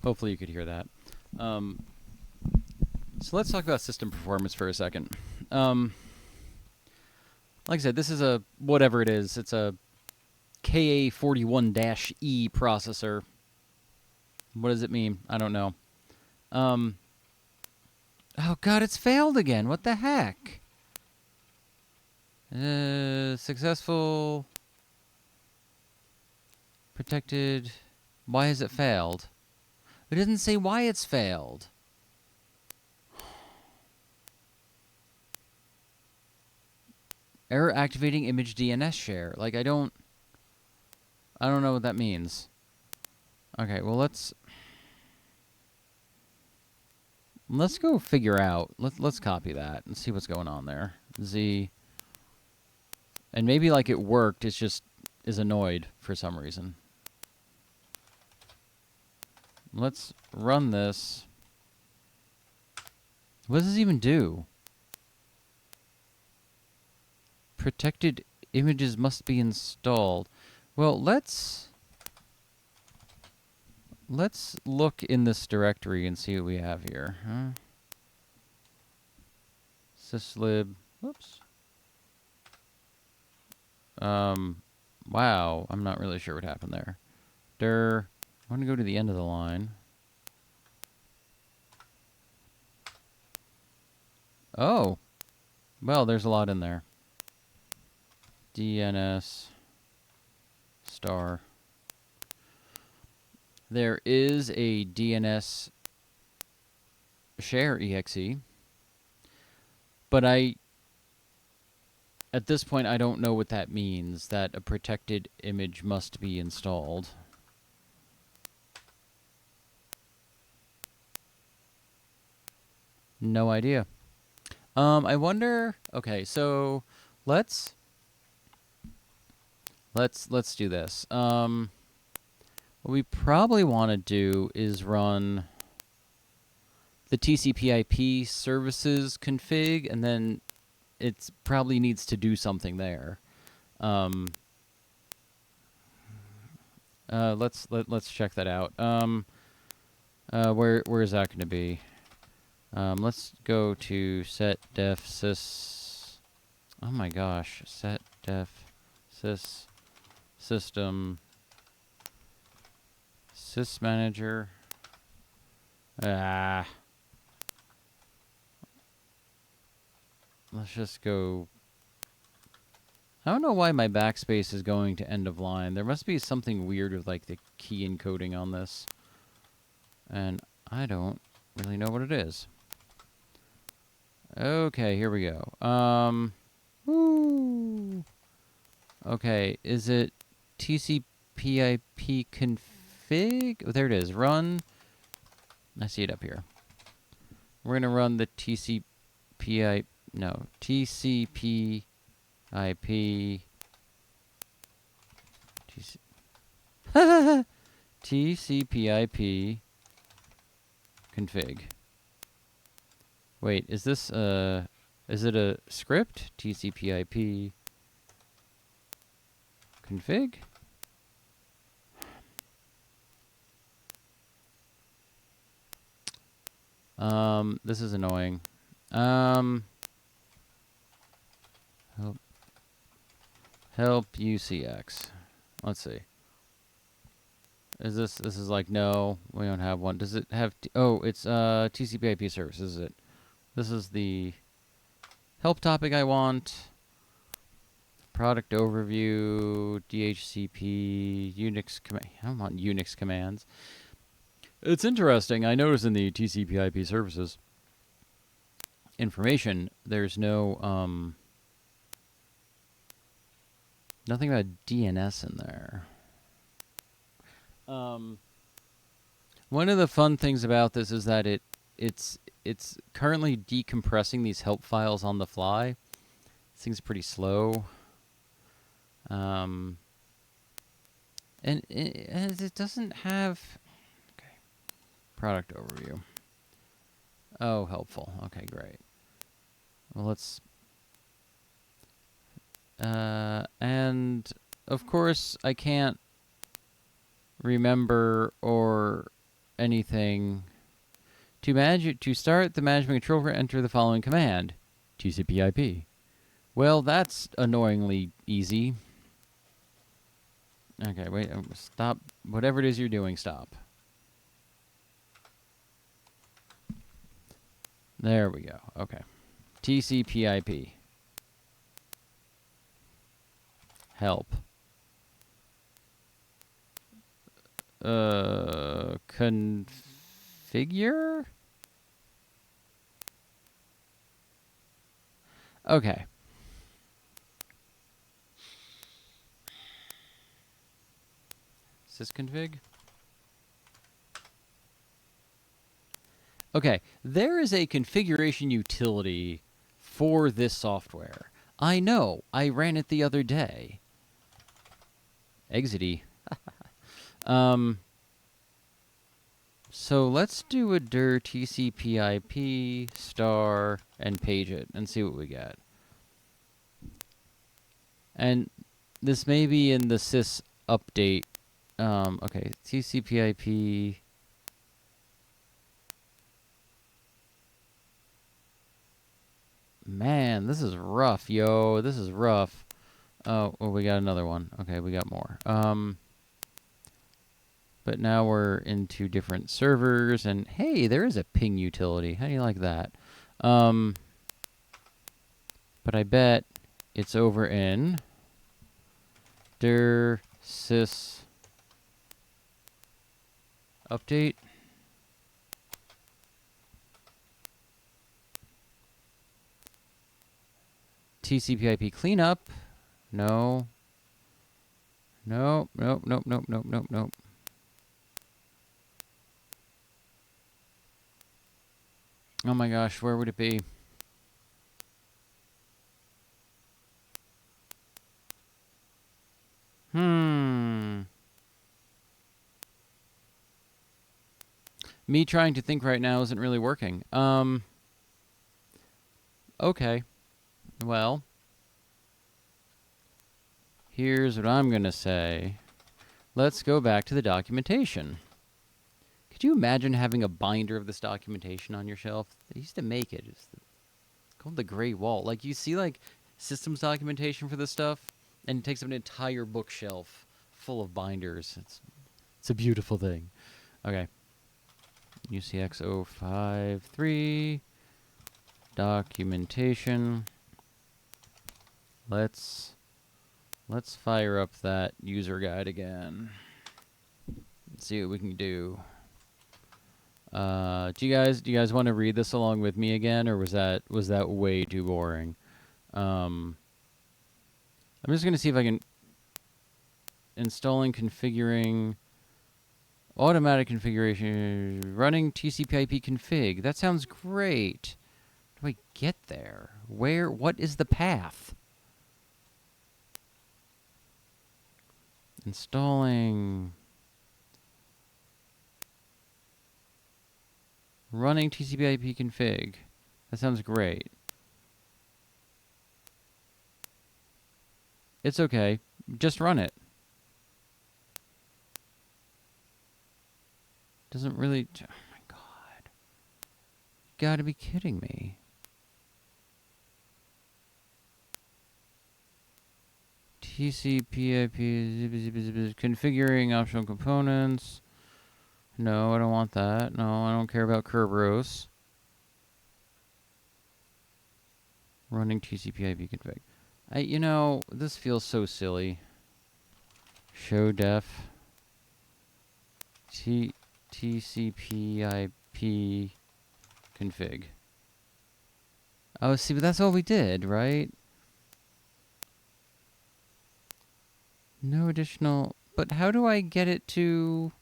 Speaker 1: hopefully you could hear that. So let's talk about system performance for a second. Like I said, this is a whatever it is. It's a KA41-E processor. What does it mean? I don't know. Oh God, it's failed again. What the heck? Successful. Protected. Why has it failed? It doesn't say why it's failed. Error activating image DNS share. Like I don't know what that means. Okay, well let's go figure out. Let's copy that and see what's going on there. Z. And maybe like it worked, it's just is annoyed for some reason. Let's run this. What does this even do? Protected images must be installed. Well, let's look in this directory and see what we have here. Syslib. Whoops. Wow. I'm not really sure what happened there. Dir. I'm going to go to the end of the line. Oh. Well, there's a lot in there. DNS star. There is a DNS share exe, but at this point, I don't know what that means, that a protected image must be installed. No idea. I wonder, okay, so let's do this. What we probably want to do is run the TCP/IP services config, and then it probably needs to do something there. Let's check that out. Where is that going to be? Let's go to set def sys. Oh my gosh, set def sys system sys manager. Let's just go. I don't know why my backspace is going to end of line. There must be something weird with like the key encoding on this, and I don't really know what it is. Okay, here we go. Woo. Okay, is it TCP/IP config? Oh, there it is. Run. I see it up here. We're gonna run the TCP/IP. No, TCP/IP. TCP/IP config. Wait, is this is it a script? TCP/IP config? This is annoying. Help UCX. Let's see. Is this is like, no, we don't have one. Does it have oh, it's TCP/IP service, is it? This is the help topic I want. Product overview, DHCP, Unix command. I don't want Unix commands. It's interesting. I noticed in the TCP/IP services information, there's no nothing about DNS in there. One of the fun things about this is that it's currently decompressing these help files on the fly. This thing's pretty slow. And it doesn't have... Okay. Product overview. Oh, helpful. Okay, great. Well, let's... and, of course, I can't remember or anything. To start the management control, enter the following command. TCP/IP. Well, that's annoyingly easy. Okay, wait, stop. Whatever it is you're doing, stop. There we go. Okay. TCP/IP. Help. Configure? Okay. Sysconfig? Okay, there is a configuration utility for this software. I know, I ran it the other day. Exity. So let's do a dir TCP/IP star and page it and see what we get. And this may be in the sys update. Okay, TCP/IP. Man, this is rough, yo. This is rough. Oh, well, we got another one. Okay, we got more. But now we're into different servers, and hey, there is a ping utility. How do you like that? But I bet it's over in dir sys update. TCP/IP cleanup. No. Nope, nope, nope, nope, nope, nope, nope. Oh my gosh, where would it be? Me trying to think right now isn't really working. Okay. Well, here's what I'm gonna say. Let's go back to the documentation. Could you imagine having a binder of this documentation on your shelf? They used to make it. It's called the Gray Wall. Like, you see, like, systems documentation for this stuff, and it takes up an entire bookshelf full of binders. It's a beautiful thing. Okay. UCX 053 documentation. Let's fire up that user guide again. Let's see what we can do. Do you guys want to read this along with me again, or was that way too boring? I'm just gonna see if I can installing, configuring, automatic configuration, running TCP/IP config. That sounds great. How do I get there? What is the path? Installing, running TCP/IP config. That sounds great. It's okay. Just run it. Doesn't really... Oh my god. You gotta be kidding me. TCP/IP... configuring optional components. No, I don't want that. No, I don't care about Kerberos. Running TCP/IP config. You know, this feels so silly. Show def. TCP/IP config. Oh, see, but that's all we did, right? No additional... But how do I get it to...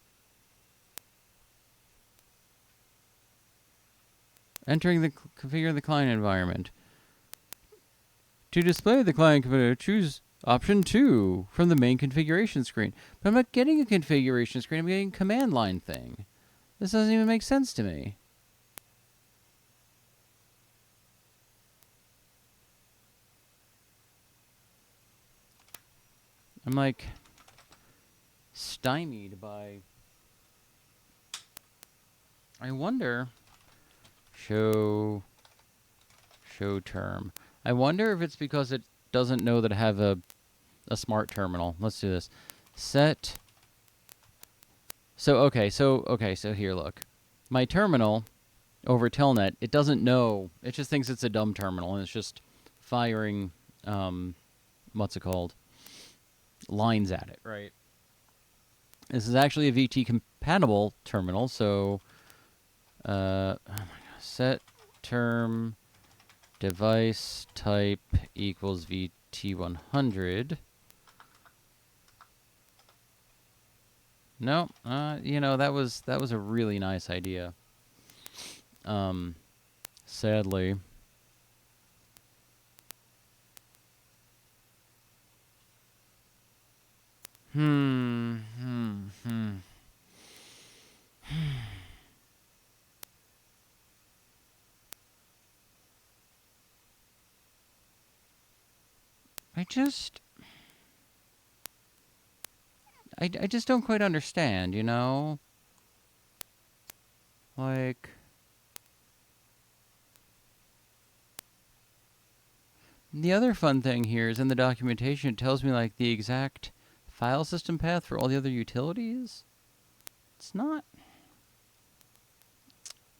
Speaker 1: Entering the configure the client environment. To display the client configurator, choose option 2 from the main configuration screen. But I'm not getting a configuration screen. I'm getting a command line thing. This doesn't even make sense to me. I'm like stymied by. I wonder. Show term. I wonder if it's because it doesn't know that I have a smart terminal. Let's do this. Set. So here, look. My terminal over Telnet, it doesn't know. It just thinks it's a dumb terminal, and it's just firing, what's it called? Lines at it, right? This is actually a VT compatible terminal, so oh my God, set term device type equals VT100. No, you know, that was a really nice idea. Sadly. I just don't quite understand, you know? Like, the other fun thing here is in the documentation, it tells me, like, the exact file system path for all the other utilities. It's not.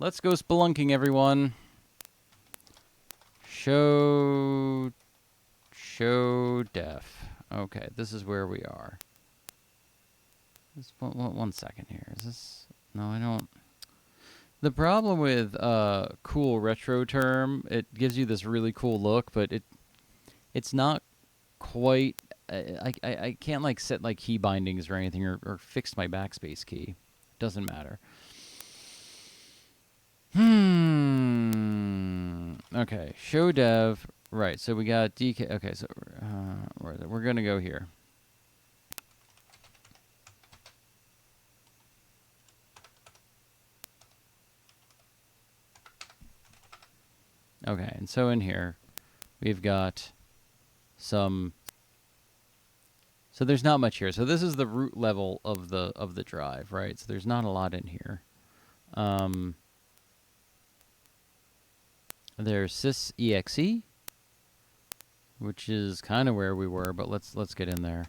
Speaker 1: Let's go spelunking, everyone. Show def. Okay, this is where we are. Just one second here. Is this? No, I don't. The problem with cool retro term, it gives you this really cool look, but it's not quite. I can't like set like key bindings or anything or fix my backspace key. Doesn't matter. Okay, show dev. Right, so we got DK. Okay, so where is it? We're gonna go here. Okay, and so in here, we've got some. So there's not much here. So this is the root level of the drive, right? So there's not a lot in here. There's sysexe, which is kind of where we were, but let's get in there.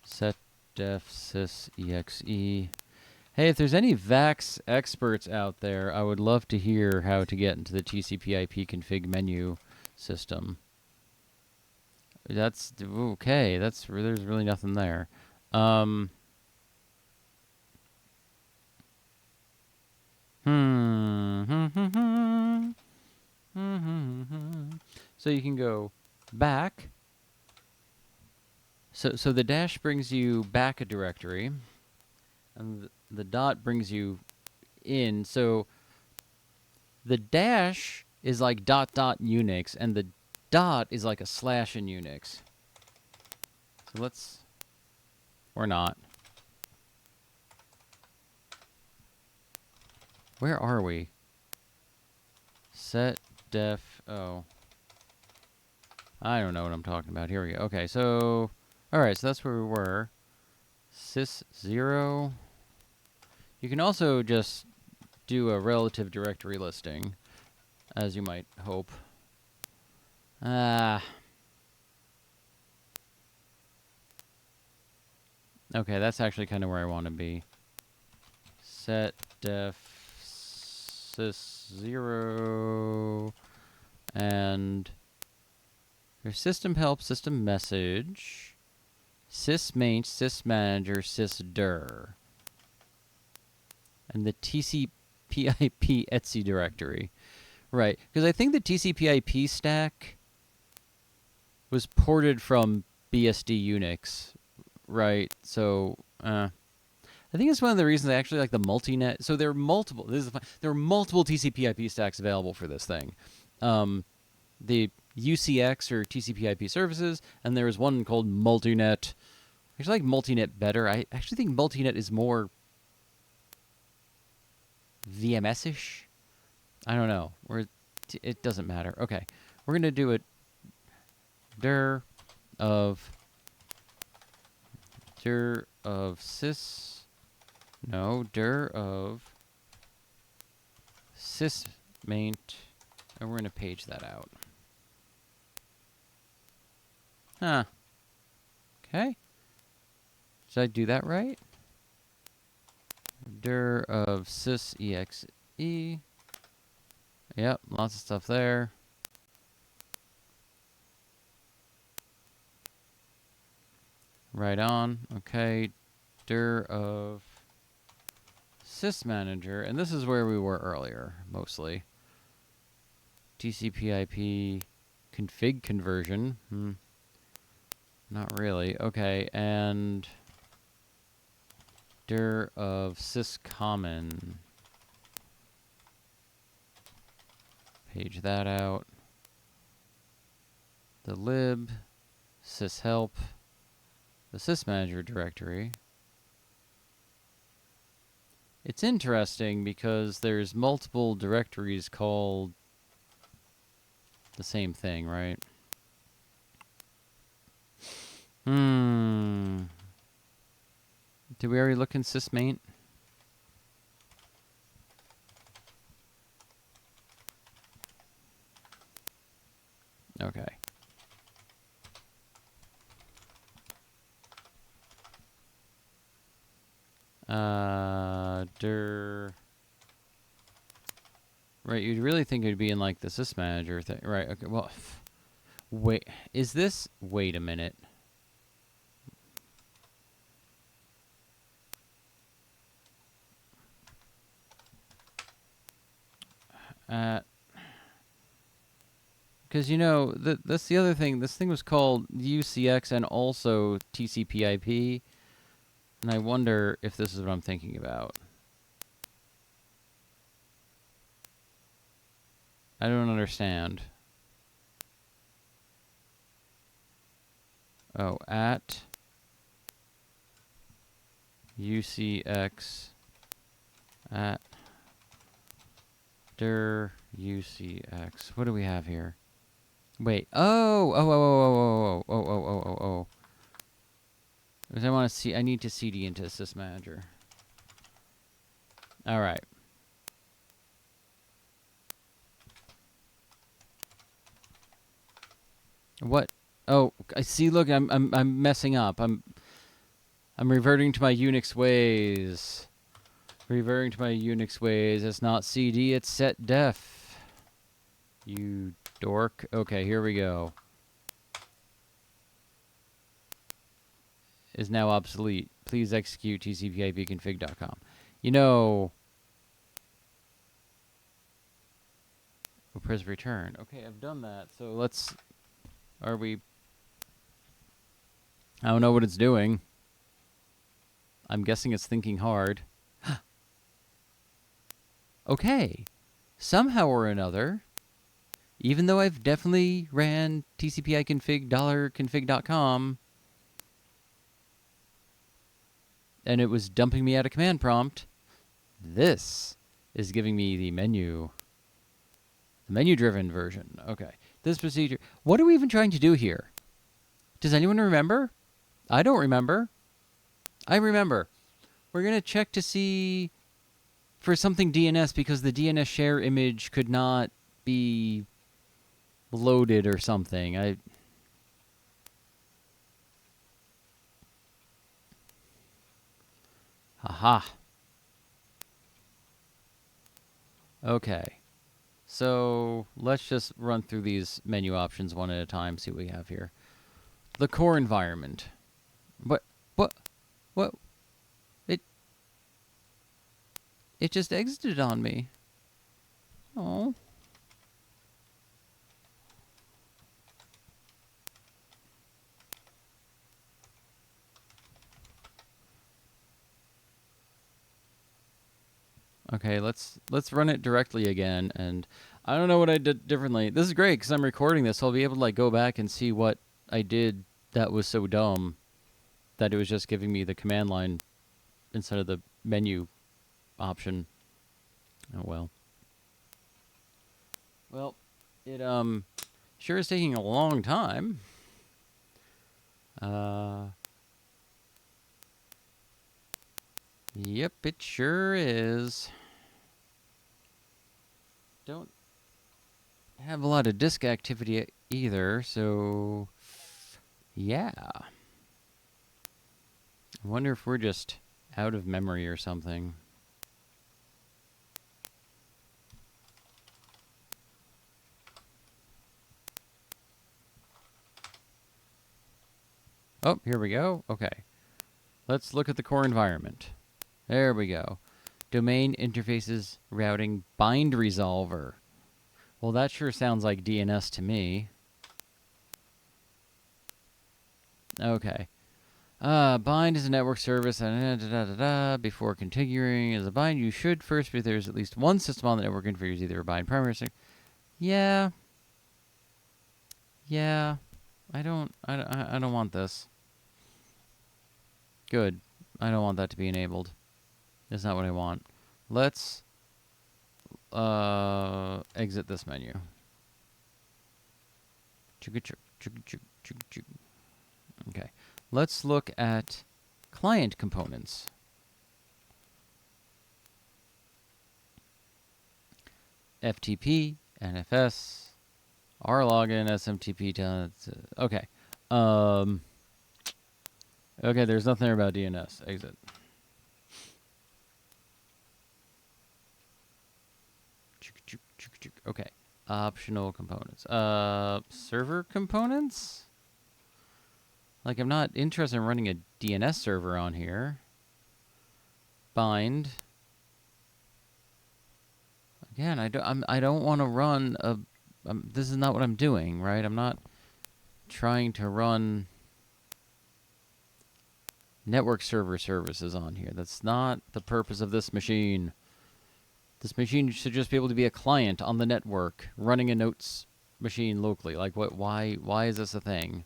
Speaker 1: Set def sysexe. Hey, if there's any Vax experts out there, I would love to hear how to get into the TCP/IP config menu system. That's okay. There's really nothing there. So you can go back. So the dash brings you back a directory, and the dot brings you in. So the dash is like dot Unix, and the dot is like a slash in Unix. So let's, or not. Where are we? Set def, oh. I don't know what I'm talking about. Here we go. Okay, so, alright, so that's where we were. Sys0. You can also just do a relative directory listing, as you might hope. Okay, that's actually kind of where I want to be. Set def sys0 and there's system help, system message, sysmain, sysmanager, sysdir, and the TCP/IP etc directory. Right, because I think the TCP/IP stack was ported from BSD Unix, right? So, I think it's one of the reasons I actually like the multi-net. So there are multiple. There are multiple TCP/IP stacks available for this thing. The UCX or TCP/IP services, and there is one called multi-net. I actually like multi-net better. I actually think multi-net is more VMS-ish. I don't know. It doesn't matter. Okay, we're gonna do it. dir of sys. No, dir of sysmaint, and we're gonna page that out. Huh. Okay. Did I do that right? Dir of sysexe. Yep, lots of stuff there. Right on. Okay. Dir of sysmanager, and this is where we were earlier, mostly. TCP/IP config conversion. Not really. Okay, and dir of syscommon. Page that out. The lib, syshelp, the sysmanager directory. It's interesting because there's multiple directories called the same thing, right? Did we already look in sysmaint? Okay. Dir. Right, you'd really think it'd be in like the sysmanager thing. Right, okay, well, wait, is this, wait a minute. Because, you know, that's the other thing. This thing was called UCX and also TCP/IP. And I wonder if this is what I'm thinking about. I don't understand. Oh, at UCX at dir UCX. What do we have here? Wait. Oh. Because I want to see. I need to CD into sysmanager. All right. What? Oh, I see. Look, I'm messing up. I'm reverting to my Unix ways. Reverting to my Unix ways. It's not CD. It's set def. You dork. Okay, here we go. Is now obsolete. Please execute tcp/ipconfig.com. You know. We'll press return. Okay, I've done that. So let's. Are we? I don't know what it's doing. I'm guessing it's thinking hard. Okay. Somehow or another, even though I've definitely ran tcp/ipconfig $config.com, and it was dumping me out a command prompt, this is giving me the menu. The menu-driven version. Okay. This procedure. What are we even trying to do here? Does anyone remember? I don't remember. I remember. We're going to check to see for something DNS because the DNS share image could not be loaded or something. Aha. Okay. So let's just run through these menu options one at a time, see what we have here. The core environment. What? It just exited on me. Oh. Okay, let's run it directly again, and I don't know what I did differently. This is great because I'm recording this, so I'll be able to like go back and see what I did that was so dumb that it was just giving me the command line instead of the menu option. Oh well. Well, it sure is taking a long time. Yep, it sure is. Don't have a lot of disk activity either, so yeah. I wonder if we're just out of memory or something. Oh, here we go. Okay. Let's look at the core environment. There we go. Domain interfaces routing bind resolver. Well, that sure sounds like DNS to me. Okay. Bind is a network service. Before configuring as a bind, you should first, if there's at least one system on the network configures either a bind primary. Yeah. Yeah. I don't want this. Good. I don't want that to be enabled. That's not what I want. Let's exit this menu. Okay. Let's look at client components. FTP, NFS, rlogin, SMTP. Okay. Okay, there's nothing there about DNS. Exit. Okay. Optional components. Server components? Like, I'm not interested in running a DNS server on here. Bind. Again, I don't want to run a... this is not what I'm doing, right? I'm not trying to run network server services on here. That's not the purpose of this machine. This machine should just be able to be a client on the network, running a notes machine locally. Like, what? Why is this a thing?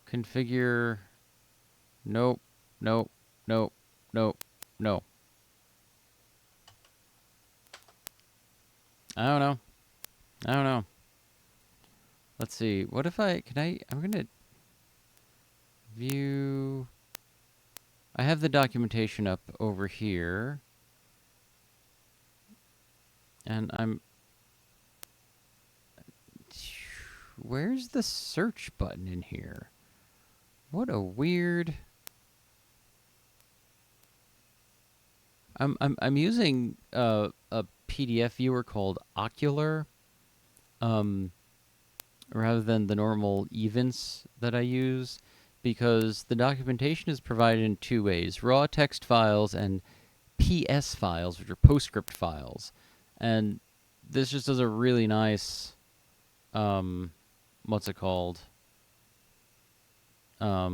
Speaker 1: Configure. Nope. Nope. Nope. Nope. No. I don't know. I don't know. Let's see. What if I'm gonna view. I have the documentation up over here. And where's the search button in here? What a weird... I'm using a PDF viewer called Ocular, rather than the normal events that I use, because the documentation is provided in two ways: raw text files and PS files, which are PostScript files. And this just does a really nice, what's it called? I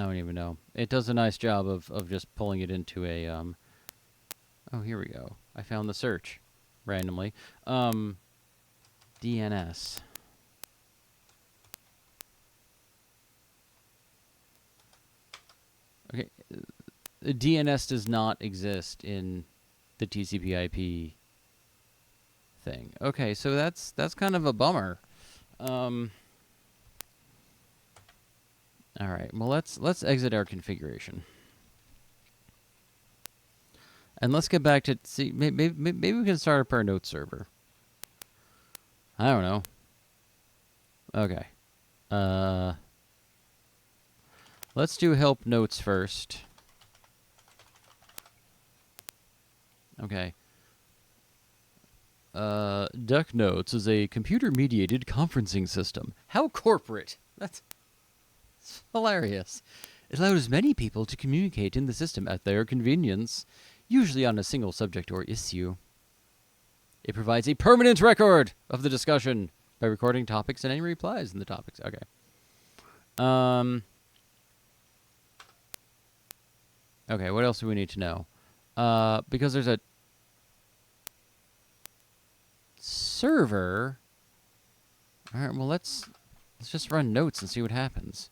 Speaker 1: don't even know. It does a nice job of just pulling it into a, oh, here we go. I found the search randomly. DNS. Okay, DNS does not exist in the TCP/IP thing. Okay, so that's kind of a bummer. All right. Well, let's exit our configuration, and let's get back to see. Maybe we can start up our note server. I don't know. Okay. Let's do help notes first. Okay. Duck Notes is a computer-mediated conferencing system. How corporate! That's hilarious. It allows many people to communicate in the system at their convenience, usually on a single subject or issue. It provides a permanent record of the discussion by recording topics and any replies in the topics. Okay. Okay, what else do we need to know? Because there's a server. All right, well let's just run notes and see what happens.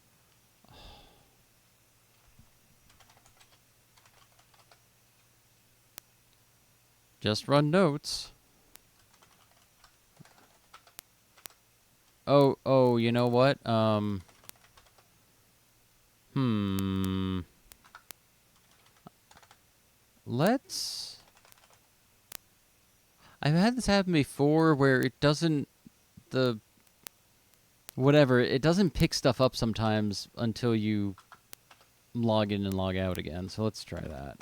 Speaker 1: Just run notes. Oh, you know what? Let's... I've had this happen before where it doesn't... Whatever, it doesn't pick stuff up sometimes until you log in and log out again. So let's try that.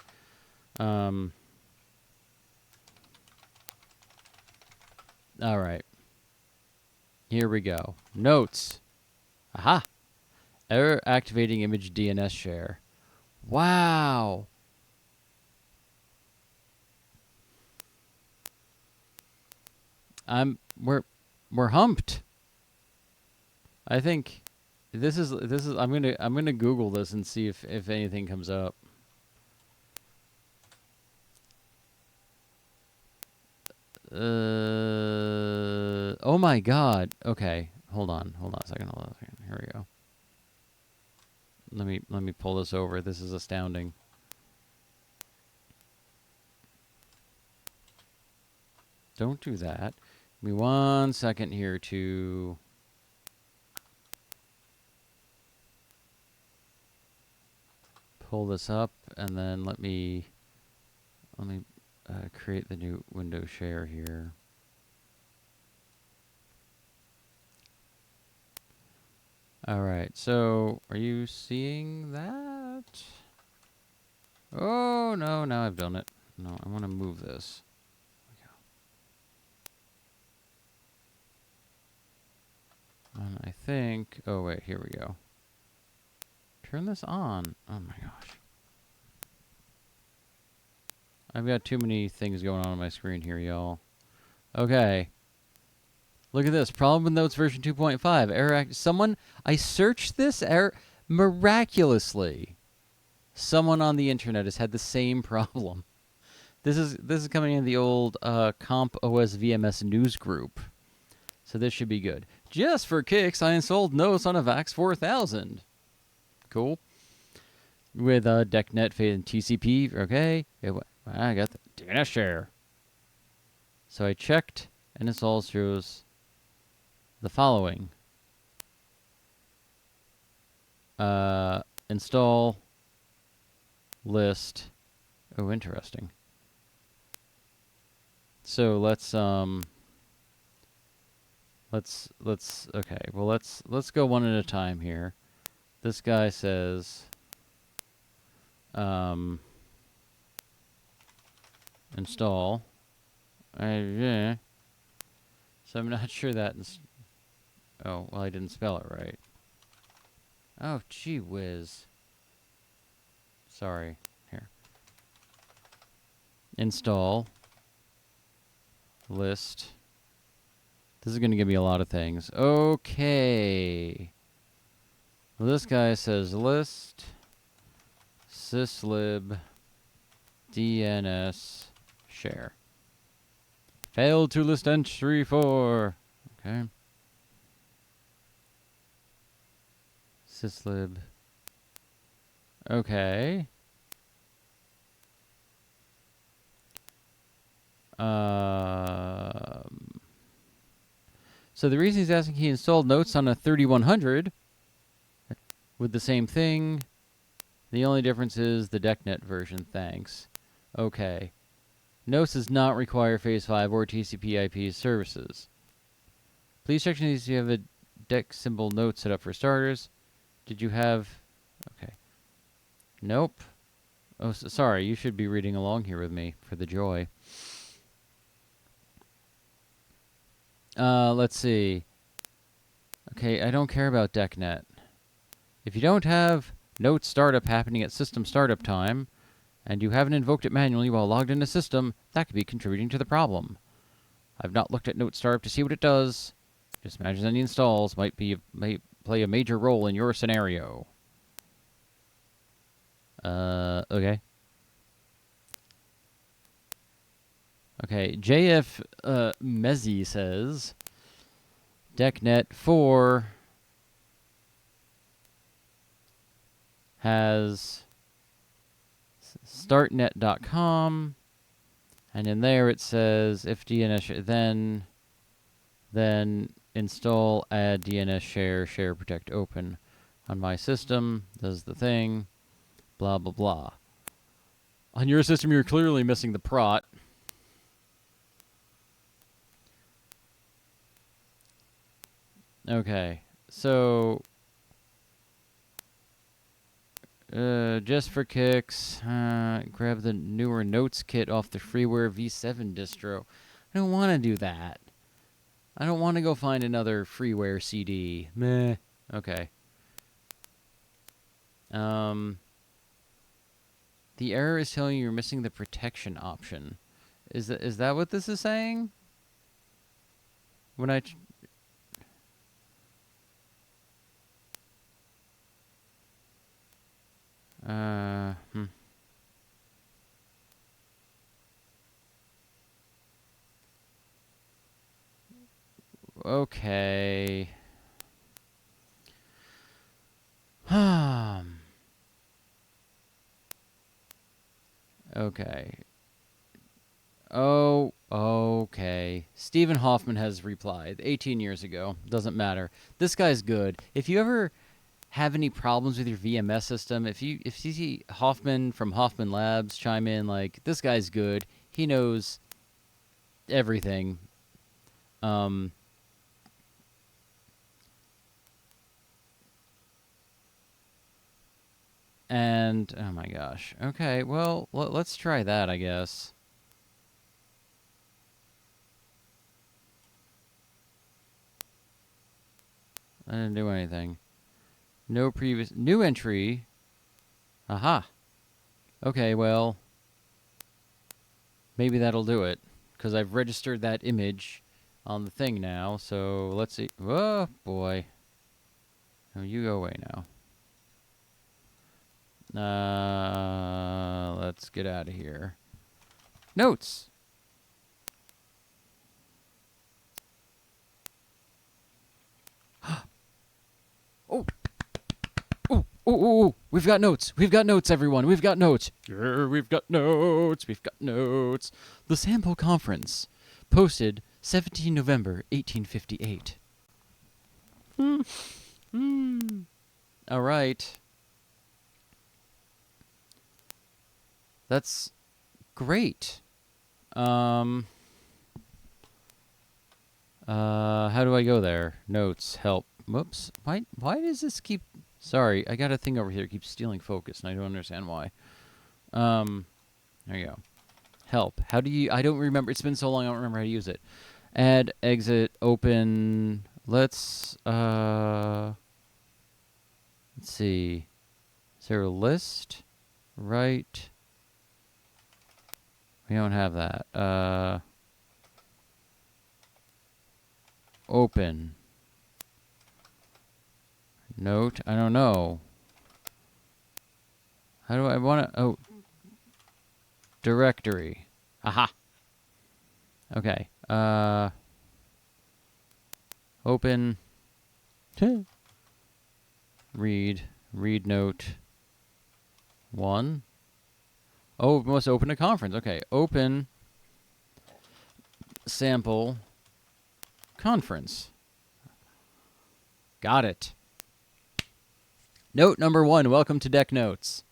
Speaker 1: All right. Here we go. Notes. Aha! Error activating image DNS share. Wow! We're humped. I think this is I'm gonna Google this and see if anything comes up. Oh my god. Okay. Hold on a second. Here we go. Let me pull this over. This is astounding. Don't do that. Give me 1 second here to pull this up, and then let me create the new window share here. All right, so are you seeing that? Oh, no, now I've done it. No, I want to move this. And I think, oh wait, here we go. Turn this on. Oh my gosh. I've got too many things going on my screen here, y'all. Okay. Look at this. Problem with Notes version 2.5. Error I searched this error miraculously. Someone on the internet has had the same problem. This is coming in the old Comp OS VMS news group. So this should be good. Just for kicks, I installed Notes on a VAX 4000. Cool. With DECnet and TCP. Okay. I got the DNS share. So I checked and installed shows the following. Install list. Oh, interesting. So let's okay. Well, let's go one at a time here. This guy says install. Yeah. So I'm not sure that. Oh, well, I didn't spell it right. Oh, gee whiz. Sorry. Here. Install list. This is going to give me a lot of things. Okay. Well, this guy says list syslib DNS share. Failed to list entry for. Okay. Syslib. Okay. So the reason he's asking, he installed Notes on a 3100 with the same thing. The only difference is the DECnet version. Thanks. Okay. Notes does not require Phase 5 or TCP/IP services. Please check if you have a DEC symbol note set up for starters. Did you have... Okay. Nope. Oh, sorry. You should be reading along here with me for the joy. Let's see. Okay, I don't care about DECnet. If you don't have Note startup happening at system startup time, and you haven't invoked it manually while logged in the system, that could be contributing to the problem. I've not looked at Note startup to see what it does. Just imagine any installs might play a major role in your scenario. Okay. Okay, JF Mezzi says, DeckNet 4 has startnet.com, and in there it says if DNS then install add DNS share protect open on my system, does the thing, blah blah blah. On your system you're clearly missing the prot. Okay, so just for kicks, grab the newer Notes kit off the freeware V7 distro. I don't want to do that. I don't want to go find another freeware CD. Meh. Okay. The error is telling you you're missing the protection option. Is that what this is saying? When I Okay. Okay. Oh, okay. Stephen Hoffman has replied 18 years ago. Doesn't matter. This guy's good. If you ever have any problems with your VMS system, if you see Hoffman from Hoffman Labs chime in, like, this guy's good. He knows everything. And oh my gosh. Okay, well, let's try that, I guess. I didn't do anything. No previous new entry. Aha. Okay, well, maybe that'll do it, because I've registered that image on the thing now. So let's see. Oh boy. No, you go away now. Let's get out of here. Notes. Oh. Oh, we've got notes. We've got notes, everyone. We've got notes. Yeah, we've got notes. We've got notes. The sample conference, posted 17 November, 1858. All right. That's great. How do I go there? Notes, help. Whoops. Why does this keep... Sorry, I got a thing over here that keeps stealing focus, and I don't understand why. There you go. Help. How do you... I don't remember. It's been so long, I don't remember how to use it. Add, exit, open. Let's see. Is there a list? Right. We don't have that. Open. Note. I don't know. How do I want to... Oh. Directory. Aha. Okay. Open. Read. Read note. 1. Oh, we must open a conference. Okay. Open. Sample. Conference. Got it. Note number 1. Welcome to DeckNotes.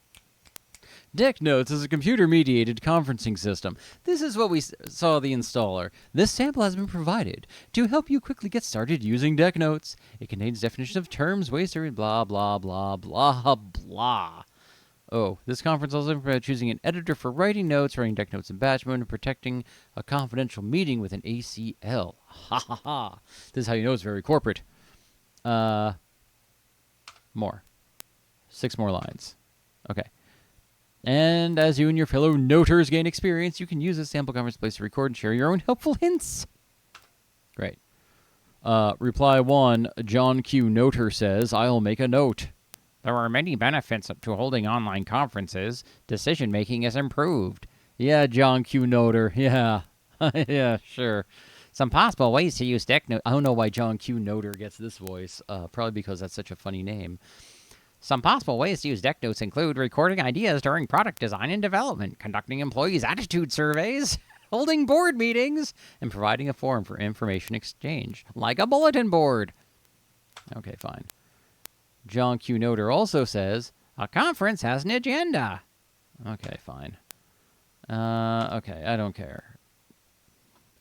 Speaker 1: DeckNotes is a computer-mediated conferencing system. This is what we saw the installer. This sample has been provided to help you quickly get started using DeckNotes. It contains definitions of terms, ways to read, blah, blah, blah, blah, blah. Oh, this conference also provides choosing an editor for writing notes, writing DeckNotes in batch mode, and protecting a confidential meeting with an ACL. Ha ha ha. This is how you know it's very corporate. More. 6 more lines. Okay. And as you and your fellow noters gain experience, you can use this sample conference place to record and share your own helpful hints. Great. Reply 1, John Q. Noter says, I'll make a note. There are many benefits to holding online conferences. Decision-making is improved. Yeah, John Q. Noter. Yeah. Yeah, sure. Some possible ways to use deck notes. I don't know why John Q. Noter gets this voice. Probably because that's such a funny name. Some possible ways to use deck notes include recording ideas during product design and development, conducting employees' attitude surveys, holding board meetings, and providing a forum for information exchange, like a bulletin board. Okay, fine. John Q. Noter also says, a conference has an agenda. Okay, fine. Okay, I don't care.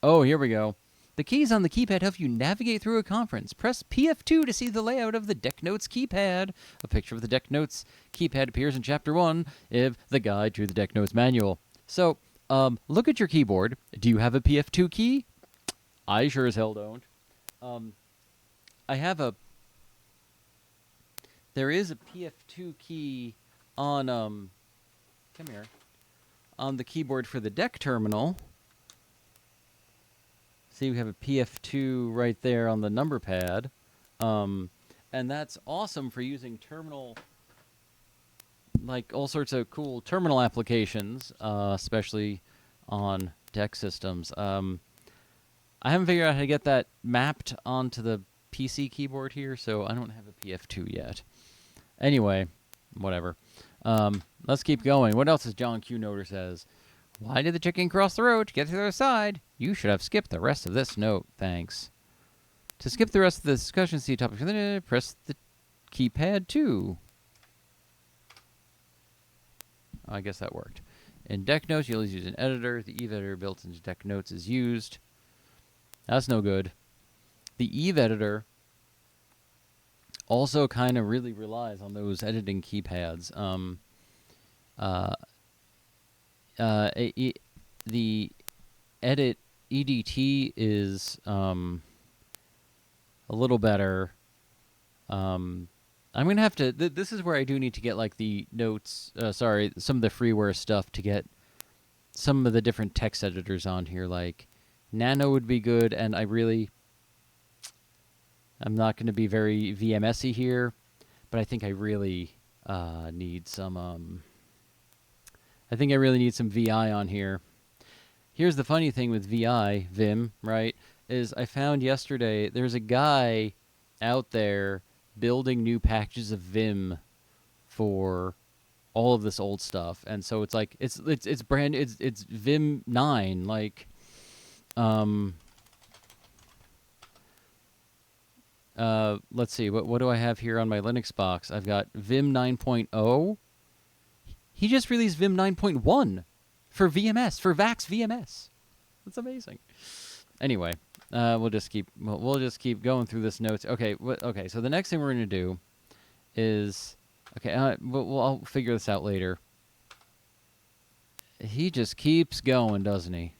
Speaker 1: Oh, here we go. The keys on the keypad help you navigate through a conference. Press PF2 to see the layout of the Deck Notes keypad. A picture of the Deck Notes keypad appears in Chapter 1 of the Guide to the Deck Notes Manual. So, look at your keyboard. Do you have a PF2 key? I sure as hell don't. I have a... There is a PF2 key on, come here, on the keyboard for the Deck terminal. See, we have a PF2 right there on the number pad. And that's awesome for using terminal, like all sorts of cool terminal applications, especially on Deck systems. I haven't figured out how to get that mapped onto the PC keyboard here, so I don't have a PF2 yet. Anyway, whatever. Let's keep going. What else does John Q. Noter says? Why did the chicken cross the road to get to the other side? You should have skipped the rest of this note. Thanks. To skip the rest of the discussion, see topic. Press the keypad 2. I guess that worked. In Deck Notes, you always use an editor. The Eve editor built into Deck Notes is used. That's no good. The Eve editor also kind of really relies on those editing keypads. The edit EDT is a little better. I'm gonna have to. This is where I do need to get like the notes. Sorry, some of the freeware stuff to get some of the different text editors on here. Like Nano would be good, and I'm not going to be very VMS-y here, but I think I really need some. I think I really need some VI on here. Here's the funny thing with VI, Vim, right, is I found yesterday there's a guy out there building new packages of Vim for all of this old stuff, and so it's like it's Vim 9, like let's see, what do I have here on my Linux box? I've got Vim 9.0. He just released Vim 9.1 for VMS, for Vax VMS. That's amazing. Anyway, we'll just keep going through this notes. Okay, okay. So the next thing we're going to do is I'll figure this out later. He just keeps going, doesn't he?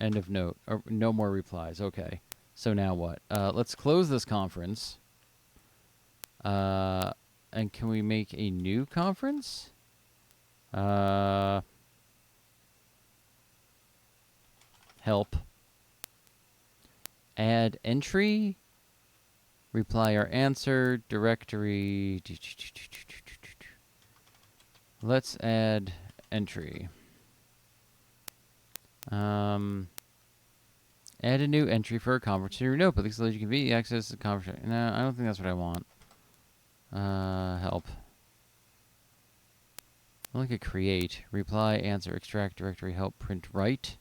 Speaker 1: End of note. Or no more replies. Okay. So now what? Let's close this conference. And can we make a new conference? Help. Add entry. Reply or answer. Directory. Let's add entry. Add a new entry for a conference in your notebook so that you can access the conference. No, I don't think that's what I want. Help. Look at create. Reply, answer, extract, directory, help, print, write.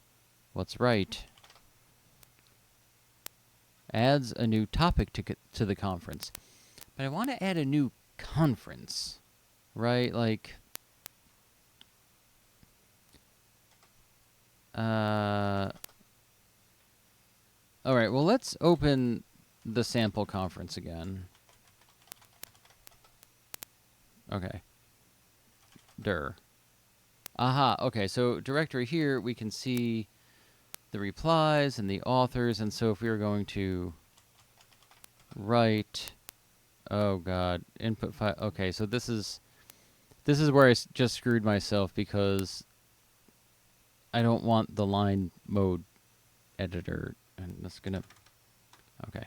Speaker 1: What's right? Adds a new topic to the conference. But I want to add a new conference. Right? Like... Alright, well, let's open the sample conference again. Okay. Aha, okay, so directory here, we can see the replies and the authors, and so if we were going to write, oh god, input file, okay, so this is where I just screwed myself because I don't want the line mode editor, and that's gonna, Okay.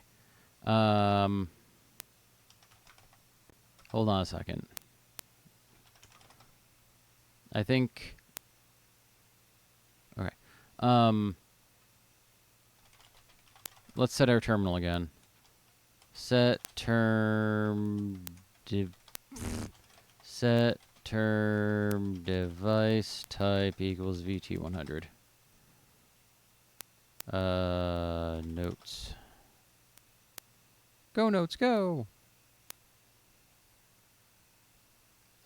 Speaker 1: Hold on a second. I think. Okay. Let's set our terminal again. Set term set term device type equals VT100. Notes. Go notes, go.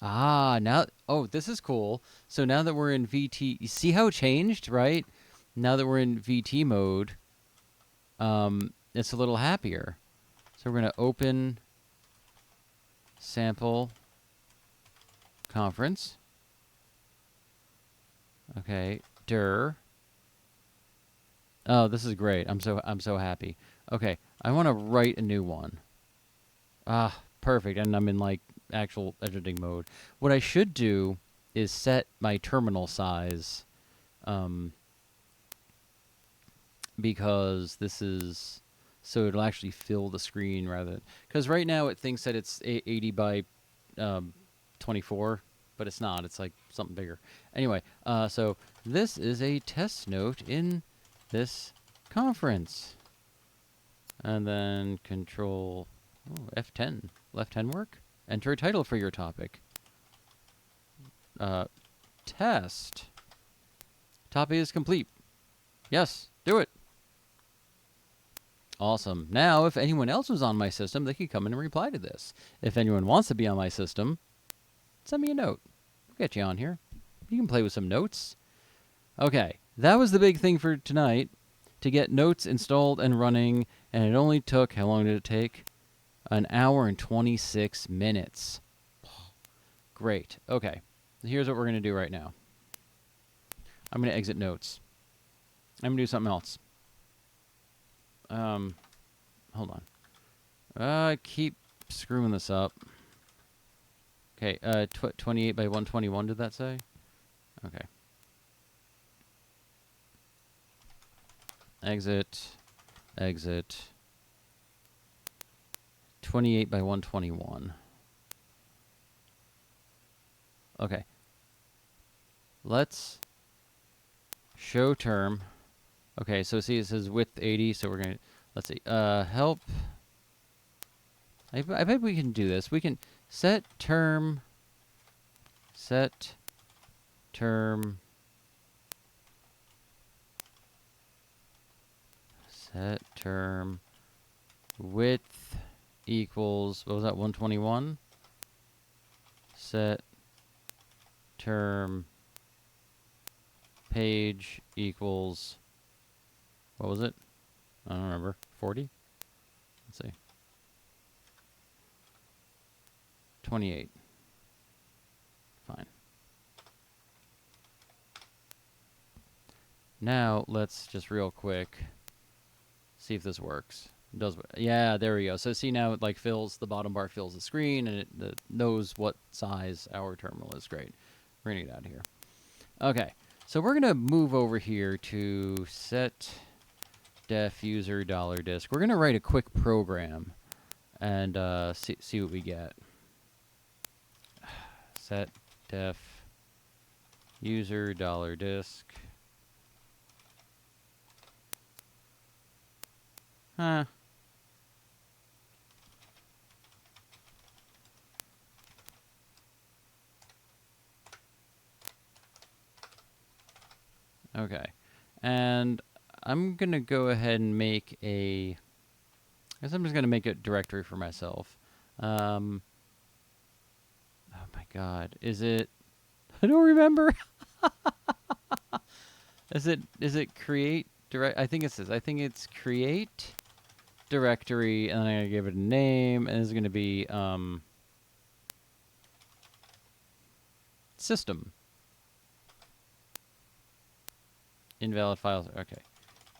Speaker 1: Ah, now, oh, this is cool. So now that we're in VT, you see how it changed, right? Now that we're in VT mode, it's a little happier. So we're going to open sample conference. Okay, dir. Oh, this is great. I'm so happy. Okay, I want to write a new one. Ah, perfect. And I'm in like actual editing mode. What I should do is set my terminal size, because this is so it'll actually fill the screen rather than, because right now it thinks that it's 80 by 24, but it's not. It's like something bigger. Anyway, so this is a test note in this conference, and then control F10. Left 10 work. Enter a title for your topic. Test. Topic is complete. Yes, do it. Awesome. Now, if anyone else was on my system, they could come in and reply to this. If anyone wants to be on my system, send me a note. We'll get you on here. You can play with some notes. Okay, that was the big thing for tonight, to get notes installed and running, and it only took, how long did it take? An hour and 26 minutes. Great. Okay, here's what we're going to do right now. I'm going to exit notes. I'm going to do something else. Hold on. I keep screwing this up. Okay, 28 by 121, did that say? Okay. Exit. Exit. 28 by 121. Okay. Let's show term. Okay, so see it says width 80, so we're going to, let's see, help. I bet we can do this. We can set term width equals, what was that, 121? Set term page equals, what was it? I don't remember. 40? Let's see. 28. Fine. Now, let's just real quick see if this works. It does. Yeah, there we go. So see now it like fills, the bottom bar fills the screen, and it knows what size our terminal is. Great. We're going to get out of here. Okay. So we're going to move over here to set def user $disk. We're going to write a quick program and see what we get. Set def user $disk. Huh. Okay. And I'm going to go ahead and make a, I guess I'm just going to make a directory for myself. Oh my God. Is it, I don't remember. Is it create direct? I think it says, I think it's create directory, and then I'm going to give it a name, and it's going to be system. Invalid files. Okay.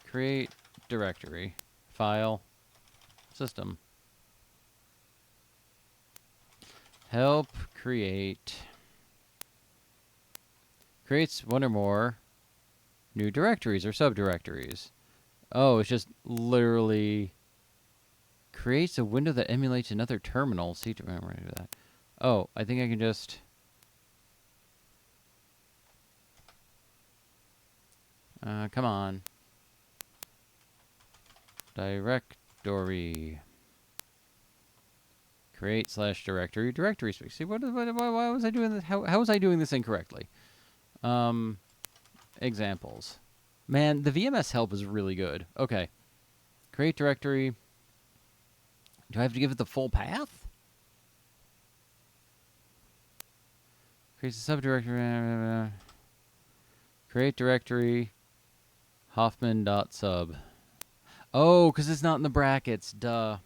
Speaker 1: Create directory. File. System. Help create. Creates one or more new directories or subdirectories. Oh, it's just literally Creates a window that emulates another terminal. See, we're going to do that. Oh, I think I can just... come on. Directory. Create / directory. Directory space. See, why was I doing this? How was I doing this incorrectly? Examples. Man, the VMS help is really good. Okay. Create directory. Do I have to give it the full path? Creates a subdirectory. Create directory. Hoffman.sub. Oh, because it's not in the brackets. Duh.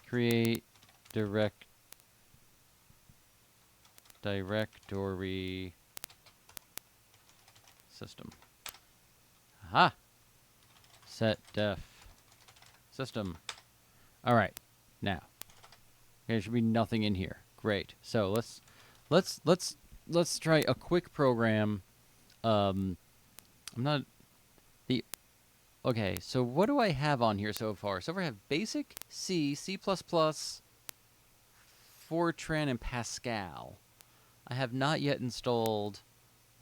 Speaker 1: Create directory system. Aha. Set def system. All right. Now, there should be nothing in here. Great. So let's try a quick program. I'm not the okay. So what do I have on here so far? So far I have Basic, C, C++, Fortran, and Pascal. I have not yet installed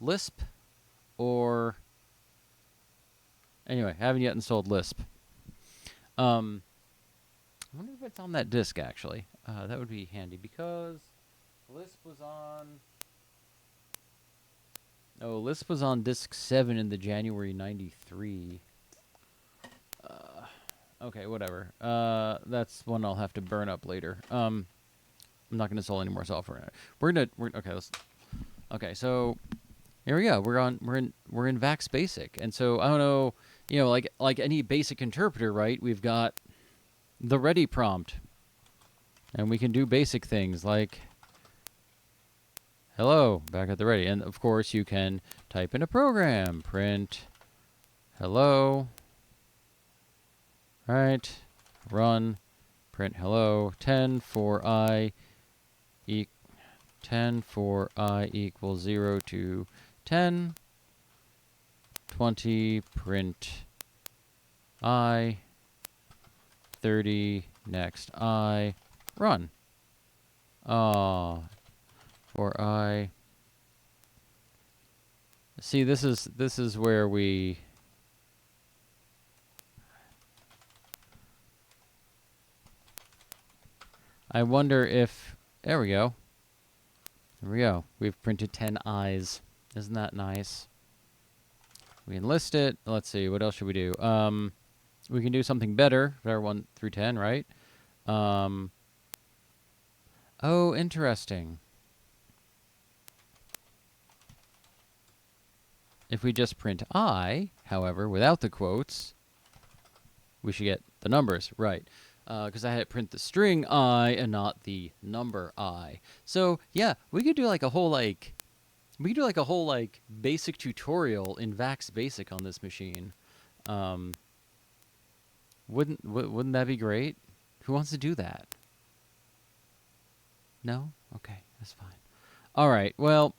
Speaker 1: Lisp or anyway, I haven't yet installed Lisp. I wonder if it's on that disk actually. That would be handy because Lisp was on. Oh, Lisp was on disk 7 in the January '93. Okay, whatever. That's one I'll have to burn up later. I'm not going to install any more software. Okay, so here we go. We're in Vax Basic, and so I don't know. You know, like any basic interpreter, right? We've got the ready prompt, and we can do basic things like hello back at the ready, and of course you can type in a program, print hello, right, run, print hello, 10 for I equals 0 to 10, 20 print I, 30 next I, run. For I. See, this is where we. I wonder if there we go. There we go. We've printed 10 I's. Isn't that nice? We enlist it. Let's see. What else should we do? We can do something better. Better 1 through 10, right? Oh, interesting. If we just print I, however, without the quotes, we should get the numbers, right? Because I had to print the string I and not the number I. So yeah, we could do like a whole basic tutorial in Vax Basic on this machine. Wouldn't that be great? Who wants to do that? No? Okay, that's fine. All right. Well,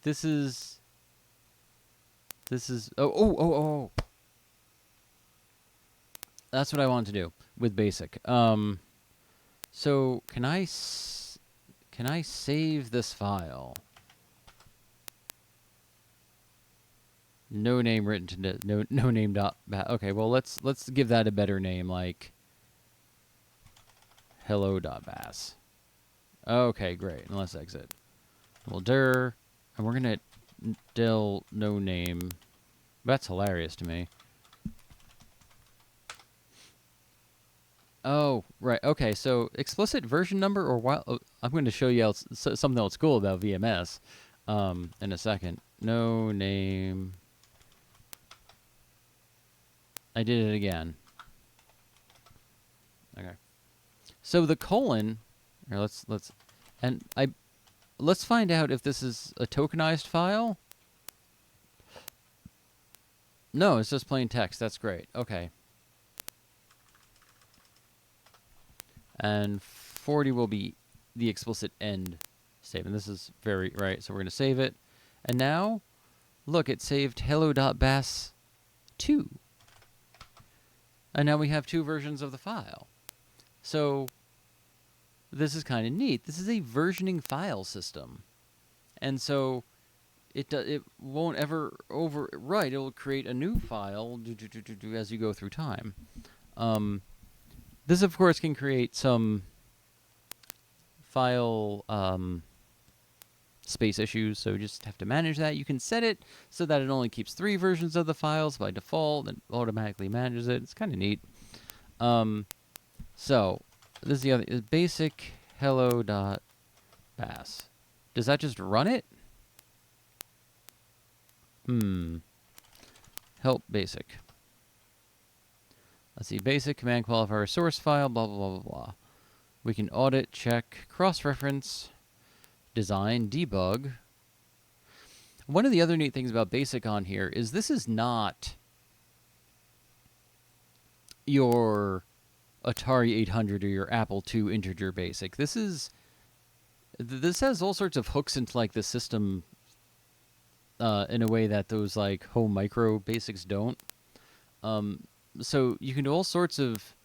Speaker 1: this is oh. That's what I wanted to do with basic. So can I save this file? No name written to no name dot. Okay, well let's give that a better name, like hello.bas. Okay, great. And let's exit. Well, dir, and we're gonna del no name. That's hilarious to me. Oh, right. Okay, so explicit version number or while I'm going to show you something else cool about VMS in a second. No name. I did it again. Okay. So the colon. Here, let's find out if this is a tokenized file. No, it's just plain text. That's great. Okay. And 40 will be the explicit end statement. This is very right. So we're going to save it. And now look, it saved hello.bas2. And now we have 2 versions of the file. So this is kind of neat. This is a versioning file system. And so it won't ever overwrite. It will create a new file as you go through time. This, of course, can create some file space issues, so you just have to manage that. You can set it so that it only keeps 3 versions of the files by default and automatically manages it. It's kind of neat. So this is the other basic hello.bas. Does that just run it? Help basic. Let's see, basic command qualifier source file, blah, blah, blah, blah, blah. We can audit, check, cross-reference, design, debug. One of the other neat things about basic on here is this is not your Atari 800 or your Apple II integer basic. This has all sorts of hooks into like the system in a way that those like home micro basics don't. So you can do all sorts of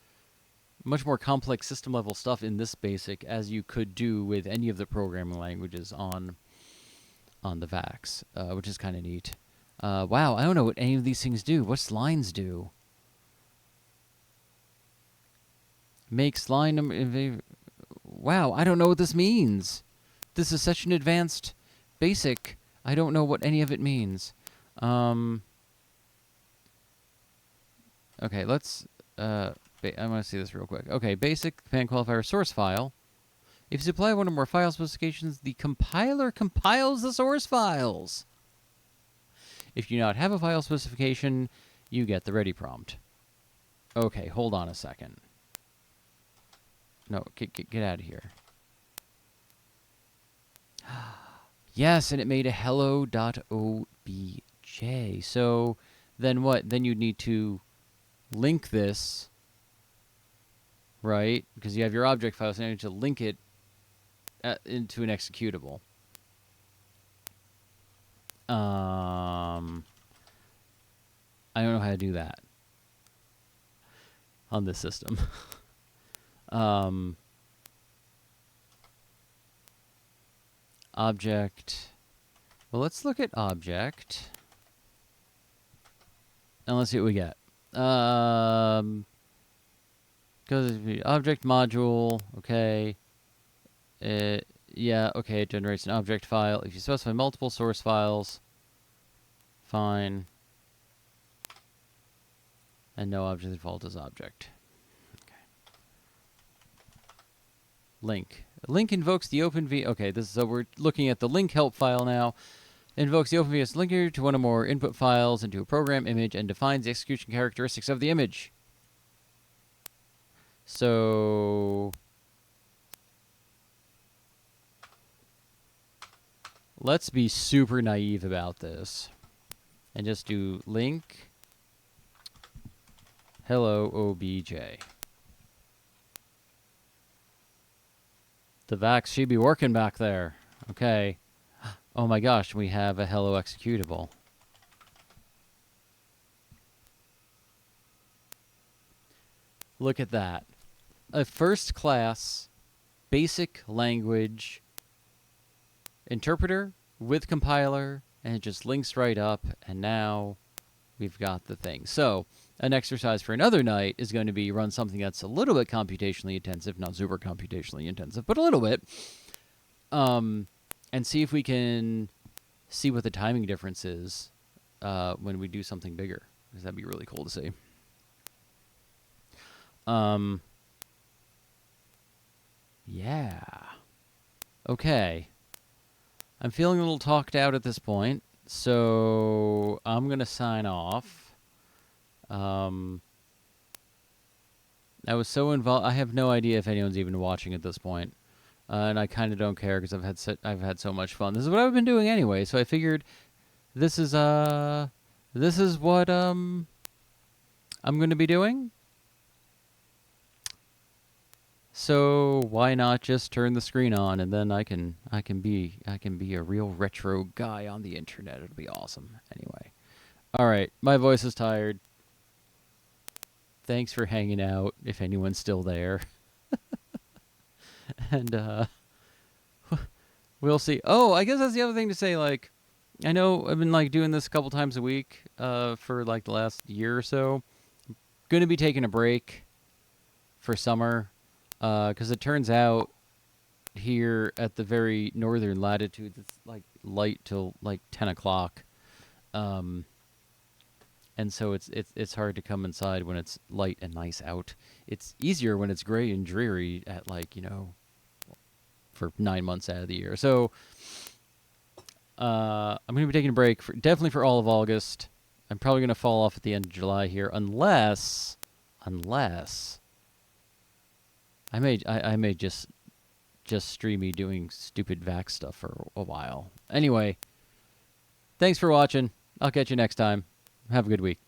Speaker 1: much more complex system level stuff in this basic as you could do with any of the programming languages on the Vax, which is kind of neat. Wow, I don't know what any of these things do. What's lines do? Makes line number. Wow, I don't know what this means. This is such an advanced basic. I don't know what any of it means. Okay, let's. I want to see this real quick. Okay, basic command qualifier source file. If you supply one or more file specifications, the compiler compiles the source files. If you do not have a file specification, you get the ready prompt. Okay, hold on a second. No, get out of here. Yes, and it made a hello.obj. So then what? Then you'd need to link this, right? Because you have your object file, so you need to link it into an executable. I don't know how to do that on this system. Object. Well, let's look at object. And let's see what we get. Because object module, okay. Yeah, okay, it generates an object file. If you specify multiple source files, fine. And no object default is object. Okay. Link. Link invokes the OpenV. Okay, so we're looking at the link help file now. Invokes the OpenVS linker to one or more input files into a program image and defines the execution characteristics of the image. So let's be super naive about this and just do link hello obj. The Vax should be working back there. Okay. Oh my gosh, we have a hello executable. Look at that. A first class basic language interpreter with compiler, and it just links right up, and now we've got the thing. So an exercise for another night is going to be run something that's a little bit computationally intensive, not super computationally intensive, but a little bit, and see if we can see what the timing difference is when we do something bigger, because that'd be really cool to see. Yeah. Okay. I'm feeling a little talked out at this point, so I'm going to sign off. I was so involved. I have no idea if anyone's even watching at this point. And I kind of don't care because I've had so much fun. This is what I've been doing anyway, so I figured this is what I'm going to be doing. So why not just turn the screen on and then I can be a real retro guy on the internet. It'll be awesome. Anyway. All right, my voice is tired. Thanks for hanging out if anyone's still there. And we'll see. Oh, I guess that's the other thing to say, like, I know I've been like doing this a couple times a week for like the last year or so. Going to be taking a break for summer because it turns out here at the very northern latitudes it's like light till like 10 o'clock, and so it's hard to come inside when it's light and nice out. It's easier when it's gray and dreary at like, you know, for 9 months out of the year. So I'm going to be taking a break for definitely for all of August. I'm probably going to fall off at the end of July here, unless I may just stream me doing stupid Vax stuff for a while. Anyway, thanks for watching. I'll catch you next time. Have a good week.